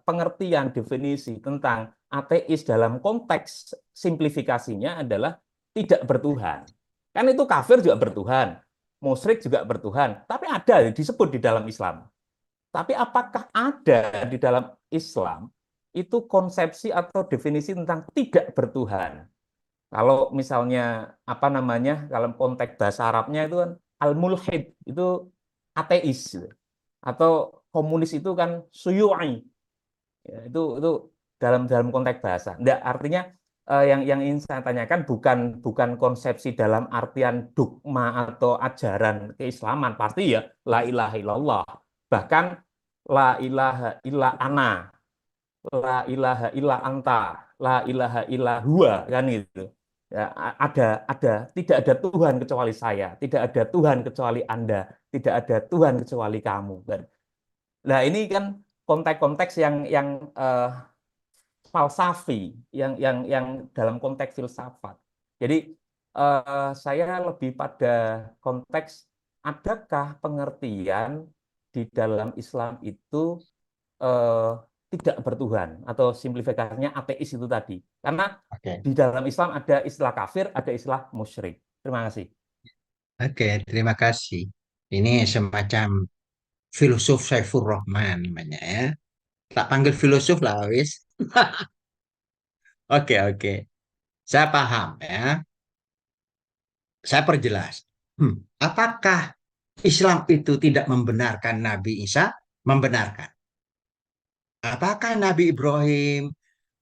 pengertian definisi tentang ateis dalam konteks simplifikasinya adalah tidak bertuhan? Kan itu kafir juga bertuhan, musyrik juga bertuhan, tapi ada disebut di dalam Islam. Tapi apakah ada di dalam Islam itu konsepsi atau definisi tentang tidak bertuhan? Kalau misalnya apa namanya, dalam konteks bahasa Arabnya itu kan al-mulhid, itu ateis gitu. Atau komunis itu kan suyu'i. Ya, itu dalam dalam konteks bahasa. Enggak, artinya yang ingin saya tanyakan bukan bukan konsepsi dalam artian dogma atau ajaran keislaman. Pasti ya la ilaha illallah. Bahkan la ilaha illa ana, la ilaha illa anta, la ilaha illa huwa, kan gitu. Ya, ada tidak ada Tuhan kecuali saya, tidak ada Tuhan kecuali Anda, tidak ada Tuhan kecuali kamu. Kan. Nah, ini kan konteks-konteks yang falsafi, yang dalam konteks filsafat. Jadi saya lebih pada konteks adakah pengertian di dalam Islam itu eh, tidak bertuhan atau simplifikasinya ateis itu tadi. Karena Oke, di dalam Islam ada istilah kafir, ada istilah musyrik. Terima kasih. oke, terima kasih. Ini semacam filosof Saifur Rahman namanya ya. Tak panggil filosof lah, wis. Oke, oke. Saya paham ya. Saya perjelas. Apakah Islam itu tidak membenarkan Nabi Isa? Membenarkan. Apakah Nabi Ibrahim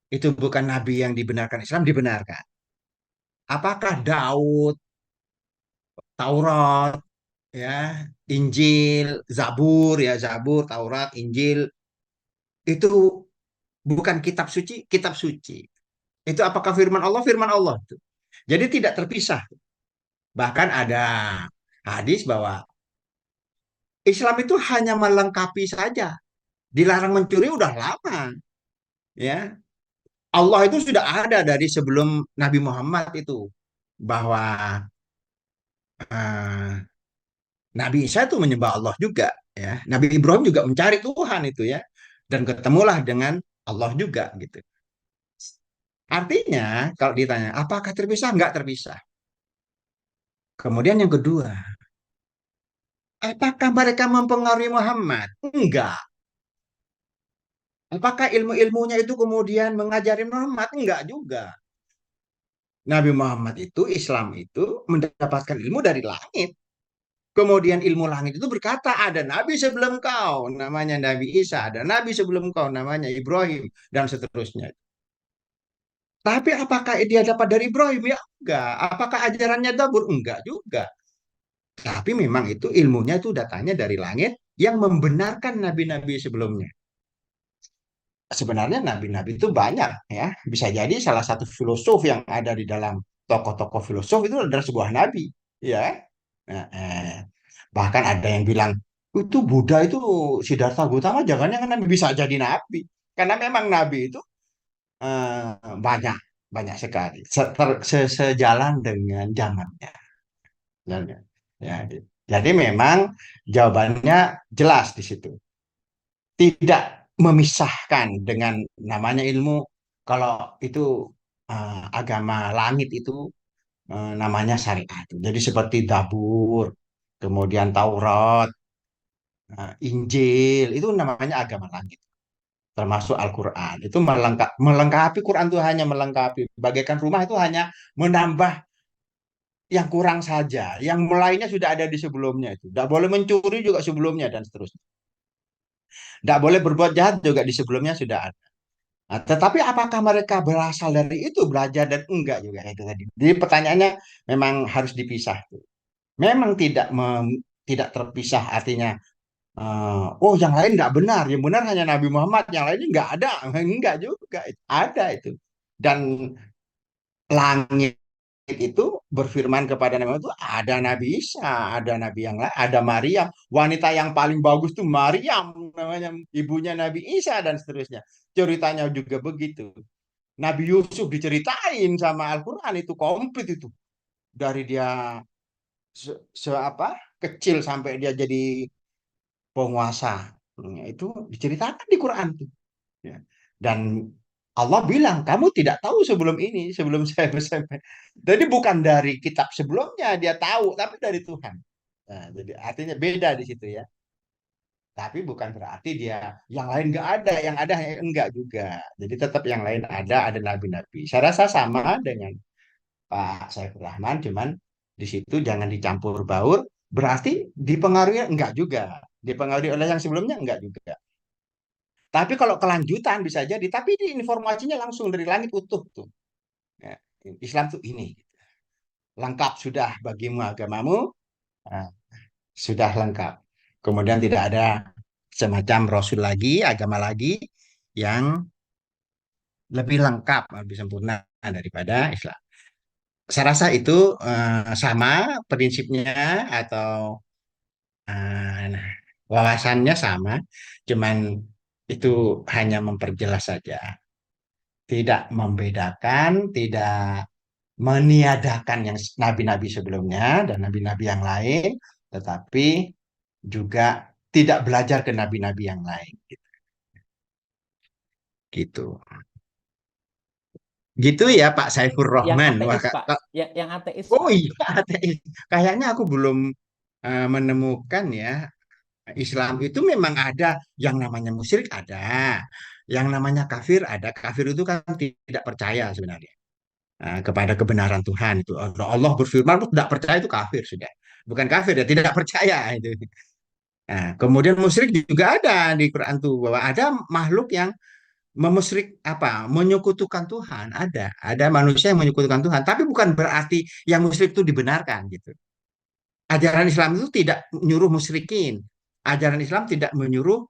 itu bukan Nabi yang dibenarkan Islam? Dibenarkan. Apakah Daud, Taurat, ya, Injil, Zabur, ya, Zabur, Taurat, Injil, itu bukan kitab suci? Kitab suci. Itu apakah firman Allah? Firman Allah. Jadi tidak terpisah. Bahkan ada hadis bahwa Islam itu hanya melengkapi saja. Dilarang mencuri udah lama, ya. Allah itu sudah ada dari sebelum Nabi Muhammad itu bahwa eh, Nabi Isa itu menyembah Allah juga, ya. Nabi Ibrahim juga mencari Tuhan itu ya, dan ketemulah dengan Allah juga gitu. Artinya kalau ditanya apakah terpisah? Enggak terpisah. Kemudian yang kedua, apakah mereka mempengaruhi Muhammad? Enggak. Apakah ilmu-ilmunya itu kemudian mengajari Muhammad? Enggak juga. Nabi Muhammad itu, Islam itu mendapatkan ilmu dari langit. Kemudian ilmu langit itu berkata, ada nabi sebelum kau, namanya Nabi Isa. Ada nabi sebelum kau, namanya Ibrahim. Dan seterusnya. Tapi apakah dia dapat dari Ibrahim? Ya enggak. Apakah ajarannya Zabur? Enggak juga. Tapi memang itu ilmunya itu datanya dari langit yang membenarkan nabi-nabi sebelumnya. Sebenarnya nabi-nabi itu banyak ya. Bisa jadi salah satu filosof yang ada di dalam tokoh-tokoh filosof itu adalah sebuah nabi, ya. Nah, bahkan ada yang bilang itu Buddha itu Siddhartha Gautama jangan-jangan bisa jadi nabi karena memang nabi itu banyak banyak sekali sejalan dengan zamannya. Ya, jadi memang jawabannya jelas di situ tidak memisahkan dengan namanya ilmu. Kalau itu agama langit itu namanya syariat. Jadi seperti Zabur, kemudian Taurat, Injil itu namanya agama langit. Termasuk Al-Quran itu melengkapi Quran itu hanya melengkapi bagaikan rumah itu hanya menambah yang kurang saja, yang mulainya sudah ada di sebelumnya itu. Tidak boleh mencuri juga sebelumnya dan seterusnya. Tidak boleh berbuat jahat juga di sebelumnya sudah ada. Nah, tetapi apakah mereka berasal dari itu belajar dan enggak juga itu tadi. Jadi pertanyaannya memang harus dipisah. Memang tidak terpisah artinya oh yang lain nggak benar, yang benar hanya Nabi Muhammad, yang lainnya nggak ada, enggak juga, ada itu. Dan langit itu berfirman kepada Nabi Muhammad itu ada Nabi Isa, ada Nabi yang lain, ada Maryam, wanita yang paling bagus tuh Maryam namanya ibunya Nabi Isa dan seterusnya. Ceritanya juga begitu. Nabi Yusuf diceritain sama Al-Quran itu komplit itu dari dia apa kecil sampai dia jadi penguasa. Itu diceritakan di Quran tuh. Ya. Dan Allah bilang, kamu tidak tahu sebelum ini, sebelum saya bersampai. Jadi bukan dari kitab sebelumnya dia tahu, tapi dari Tuhan. Nah, jadi artinya beda di situ ya. Tapi bukan berarti dia yang lain nggak ada, yang ada enggak juga. Jadi tetap yang lain ada nabi-nabi. Saya rasa sama dengan Pak Saiful Rahman, cuman di situ jangan dicampur baur. Berarti dipengaruhi enggak juga. Dipengaruhi oleh yang sebelumnya enggak juga. Tapi kalau kelanjutan bisa jadi, tapi ini informasinya langsung dari langit utuh tuh. Ya, Islam tuh ini lengkap sudah bagimu agamamu, nah, sudah lengkap. Kemudian tidak ada semacam Rasul lagi, agama lagi yang lebih lengkap, lebih sempurna daripada Islam. Saya rasa itu sama prinsipnya atau nah, wawasannya sama, cuman itu hanya memperjelas saja, tidak membedakan, tidak meniadakan yang nabi-nabi sebelumnya dan nabi-nabi yang lain, tetapi juga tidak belajar ke nabi-nabi yang lain. Gitu. Gitu ya Pak Saifur Yang Rahman. Wah, ateis, Pak. Yang ateis, oh Pak. iya ateis. Kayaknya aku belum menemukan ya. Islam itu memang ada yang namanya musyrik ada, yang namanya kafir ada. Kafir itu kan tidak percaya sebenarnya kepada kebenaran Tuhan itu. Allah berfirman, tidak percaya itu kafir sudah. Bukan kafir ya, tidak percaya itu. Nah, kemudian musyrik juga ada di Quran tuh bahwa ada makhluk yang memusyrik apa menyekutukan Tuhan ada manusia yang menyekutukan Tuhan tapi bukan berarti yang musyrik itu dibenarkan gitu. Ajaran Islam itu tidak menyuruh musyrikin. Ajaran Islam tidak menyuruh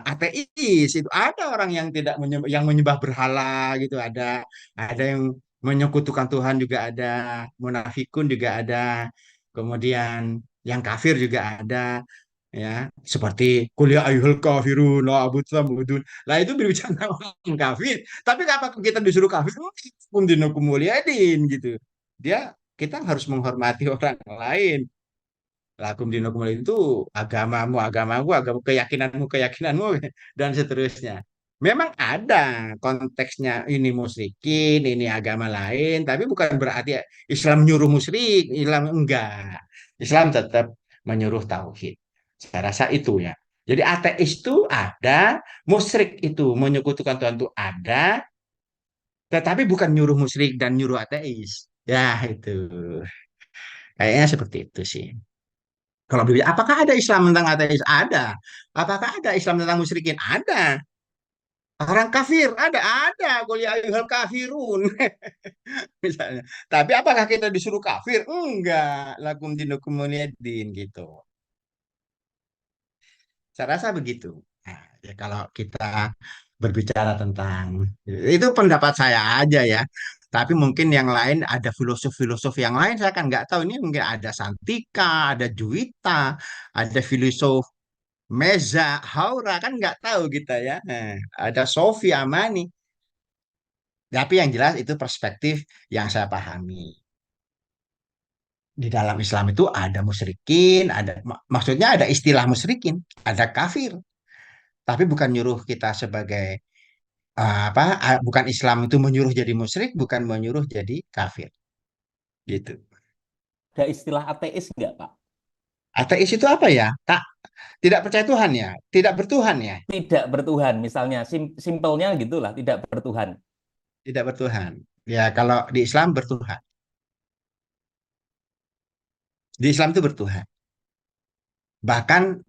ateis. Itu ada orang yang tidak yang menyembah berhala gitu. Ada yang menyekutukan Tuhan juga ada. Munafikun juga ada. Kemudian yang kafir juga ada. Ya, seperti kuliah ayuhul kafirun la abud samudun. Lah itu berbicara orang kafir. Tapi apa kita disuruh kafir? Hukum dinakum mulyadin gitu. Dia kita harus menghormati orang lain. Lakum dinukum itu agamamu, agamamu, agama keyakinanmu, keyakinanmu, dan seterusnya. Memang ada konteksnya ini musyrikin, ini agama lain, tapi bukan berarti Islam nyuruh musyrik, Islam enggak. Islam tetap menyuruh tauhid. Saya rasa itu ya. Jadi ateis itu ada, musyrik itu menyekutukan Tuhan itu ada, tetapi bukan nyuruh musyrik dan nyuruh ateis. Ya itu. Kayaknya seperti itu sih. Kalau berbicara, apakah ada Islam tentang ateis? Ada. Apakah ada Islam tentang musyrikin? Ada. Orang kafir? Ada. Qul ya ayyuhal kafirun. Misalnya. Tapi apakah kita disuruh kafir? Enggak. Lakum dinukum waliyadin gitu. Saya rasa begitu. Nah, ya kalau kita berbicara tentang itu pendapat saya aja ya. Tapi mungkin yang lain ada filosof-filosof yang lain saya kan nggak tahu ini mungkin ada Santika, ada Juwita, ada filosof Meza, Haura kan nggak tahu kita ya. Ada Sofi Amani. Tapi yang jelas itu perspektif yang saya pahami. Di dalam Islam itu ada musyrikin, maksudnya ada istilah musyrikin, ada kafir. Tapi bukan nyuruh kita sebagai apa? Bukan Islam itu menyuruh jadi musyrik, bukan menyuruh jadi kafir. Gitu. Ada istilah ateis nggak, Pak? Ateis itu apa ya? Tak tidak percaya Tuhan ya, tidak bertuhan ya, Tidak bertuhan, misalnya. Simpelnya gitulah, tidak bertuhan. tidak bertuhan. Ya kalau di Islam bertuhan. Di Islam itu bertuhan, bahkan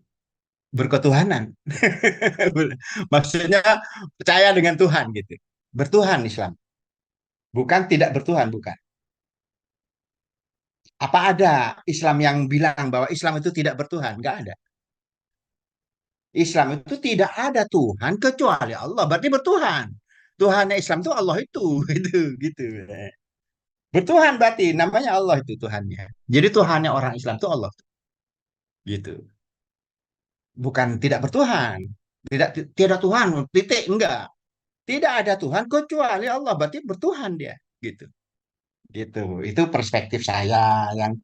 berketuhanan. Maksudnya percaya dengan Tuhan gitu. Bertuhan Islam, bukan tidak bertuhan, bukan. Apa ada Islam yang bilang bahwa Islam itu tidak bertuhan? Nggak ada. Islam itu tidak ada Tuhan kecuali Allah. Berarti bertuhan. Tuhannya Islam itu Allah itu, itu gitu. Bertuhan berarti namanya Allah itu Tuhannya. Jadi Tuhannya orang Islam itu Allah, gitu. Bukan tidak bertuhan. Tidak tidak Tuhan, titik enggak. Tidak ada Tuhan kecuali Allah, berarti bertuhan dia, gitu. Gitu. Itu perspektif saya yang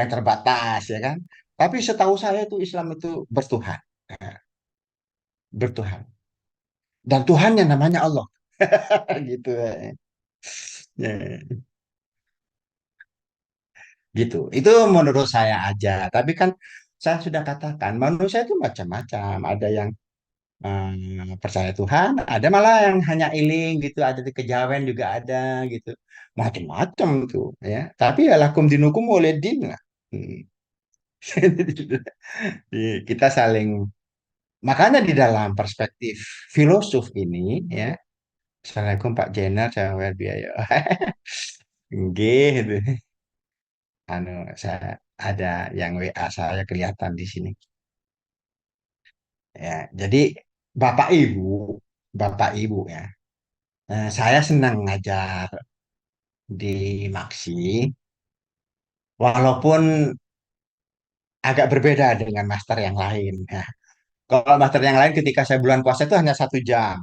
terbatas ya kan. Tapi setahu saya itu Islam itu bertuhan. Nah, bertuhan. Dan Tuhannya namanya Allah. Gitu. Ya, gitu. Itu menurut saya aja. Tapi kan saya sudah katakan manusia itu macam-macam. Ada yang percaya Tuhan, ada malah yang hanya iling gitu, ada di kejawen juga ada gitu. Macam-macam tuh ya. Tapi ya lakum dinukum oleh din lah. Hmm. Kita saling, makanya di dalam perspektif filosof ini ya. Assalamualaikum Pak Jenner, saya biaya. Gitu. Anu, saya ada yang WA saya kelihatan di sini. Ya, jadi Bapak Ibu, Bapak Ibu ya. Saya senang ngajar di Maksi, walaupun agak berbeda dengan master yang lain. Ya. Kalau master yang lain ketika saya bulan puasa itu hanya 1 jam.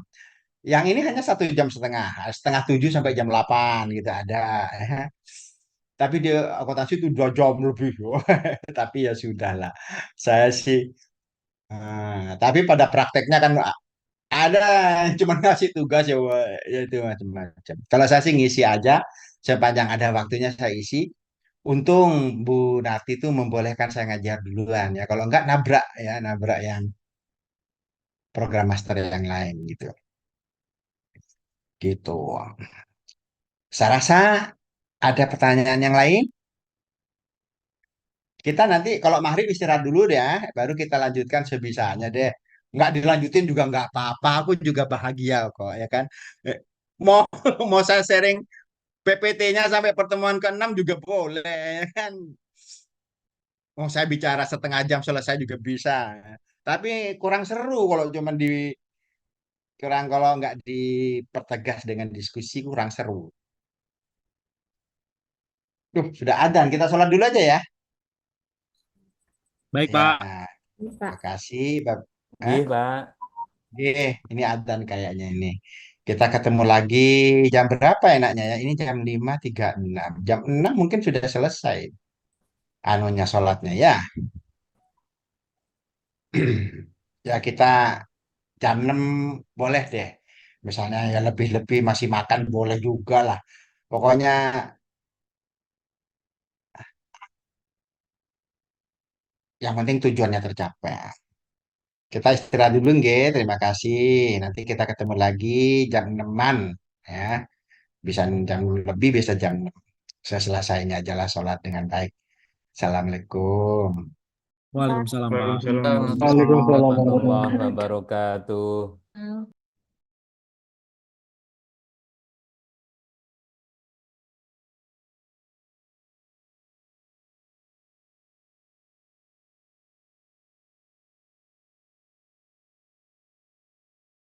Yang ini hanya 1 jam setengah, setengah 7 sampai jam 8 gitu ada. Ya. Tapi dia akuntansi itu 2 jam lebih. Tapi ya sudah lah. Saya sih, tapi pada prakteknya kan ada yang cuma ngasih tugas ya, ya itu macam-macam. Kalau saya sih ngisi aja, sepanjang ada waktunya saya isi. Untung Bu Narti itu membolehkan saya ngajar duluan ya. Kalau enggak nabrak ya, nabrak yang program master yang lain gitu. Gitu. Saya rasa ada pertanyaan yang lain. Kita nanti kalau maghrib istirahat dulu deh, ya, baru kita lanjutkan sebisanya deh. Nggak dilanjutin juga nggak apa-apa. Aku juga bahagia kok, ya kan. Eh, Mau mau saya sharing PPT-nya sampai pertemuan ke-6 juga boleh, ya kan. Oh, saya bicara setengah jam selesai juga bisa. Tapi kurang seru kalau cuma kurang kalau nggak dipertegas dengan diskusi kurang seru. Duh, sudah adzan. Kita sholat dulu aja ya. Baik, Ya, Pak. terima kasih. Hah? Nggih, Pak. Ini adzan kayaknya ini. Kita ketemu lagi jam berapa enaknya ya? Ini jam 5.36. Jam 6 mungkin sudah selesai anunya sholatnya ya. Ya kita jam 6 boleh deh. Misalnya ya lebih-lebih masih makan boleh juga lah. Pokoknya yang penting tujuannya tercapai. Kita istirahat dulu nggih. Terima kasih. Nanti kita ketemu lagi jam 6-an ya. Bisa jam lebih, bisa jam 6. Saya selesainya ajalah sholat dengan baik. Assalamualaikum. Waalaikumsalam, Pak. Waalaikumsalam Waalaikumsalam warahmatullahi warahmatullahi wabarakatuh. wabarakatuh.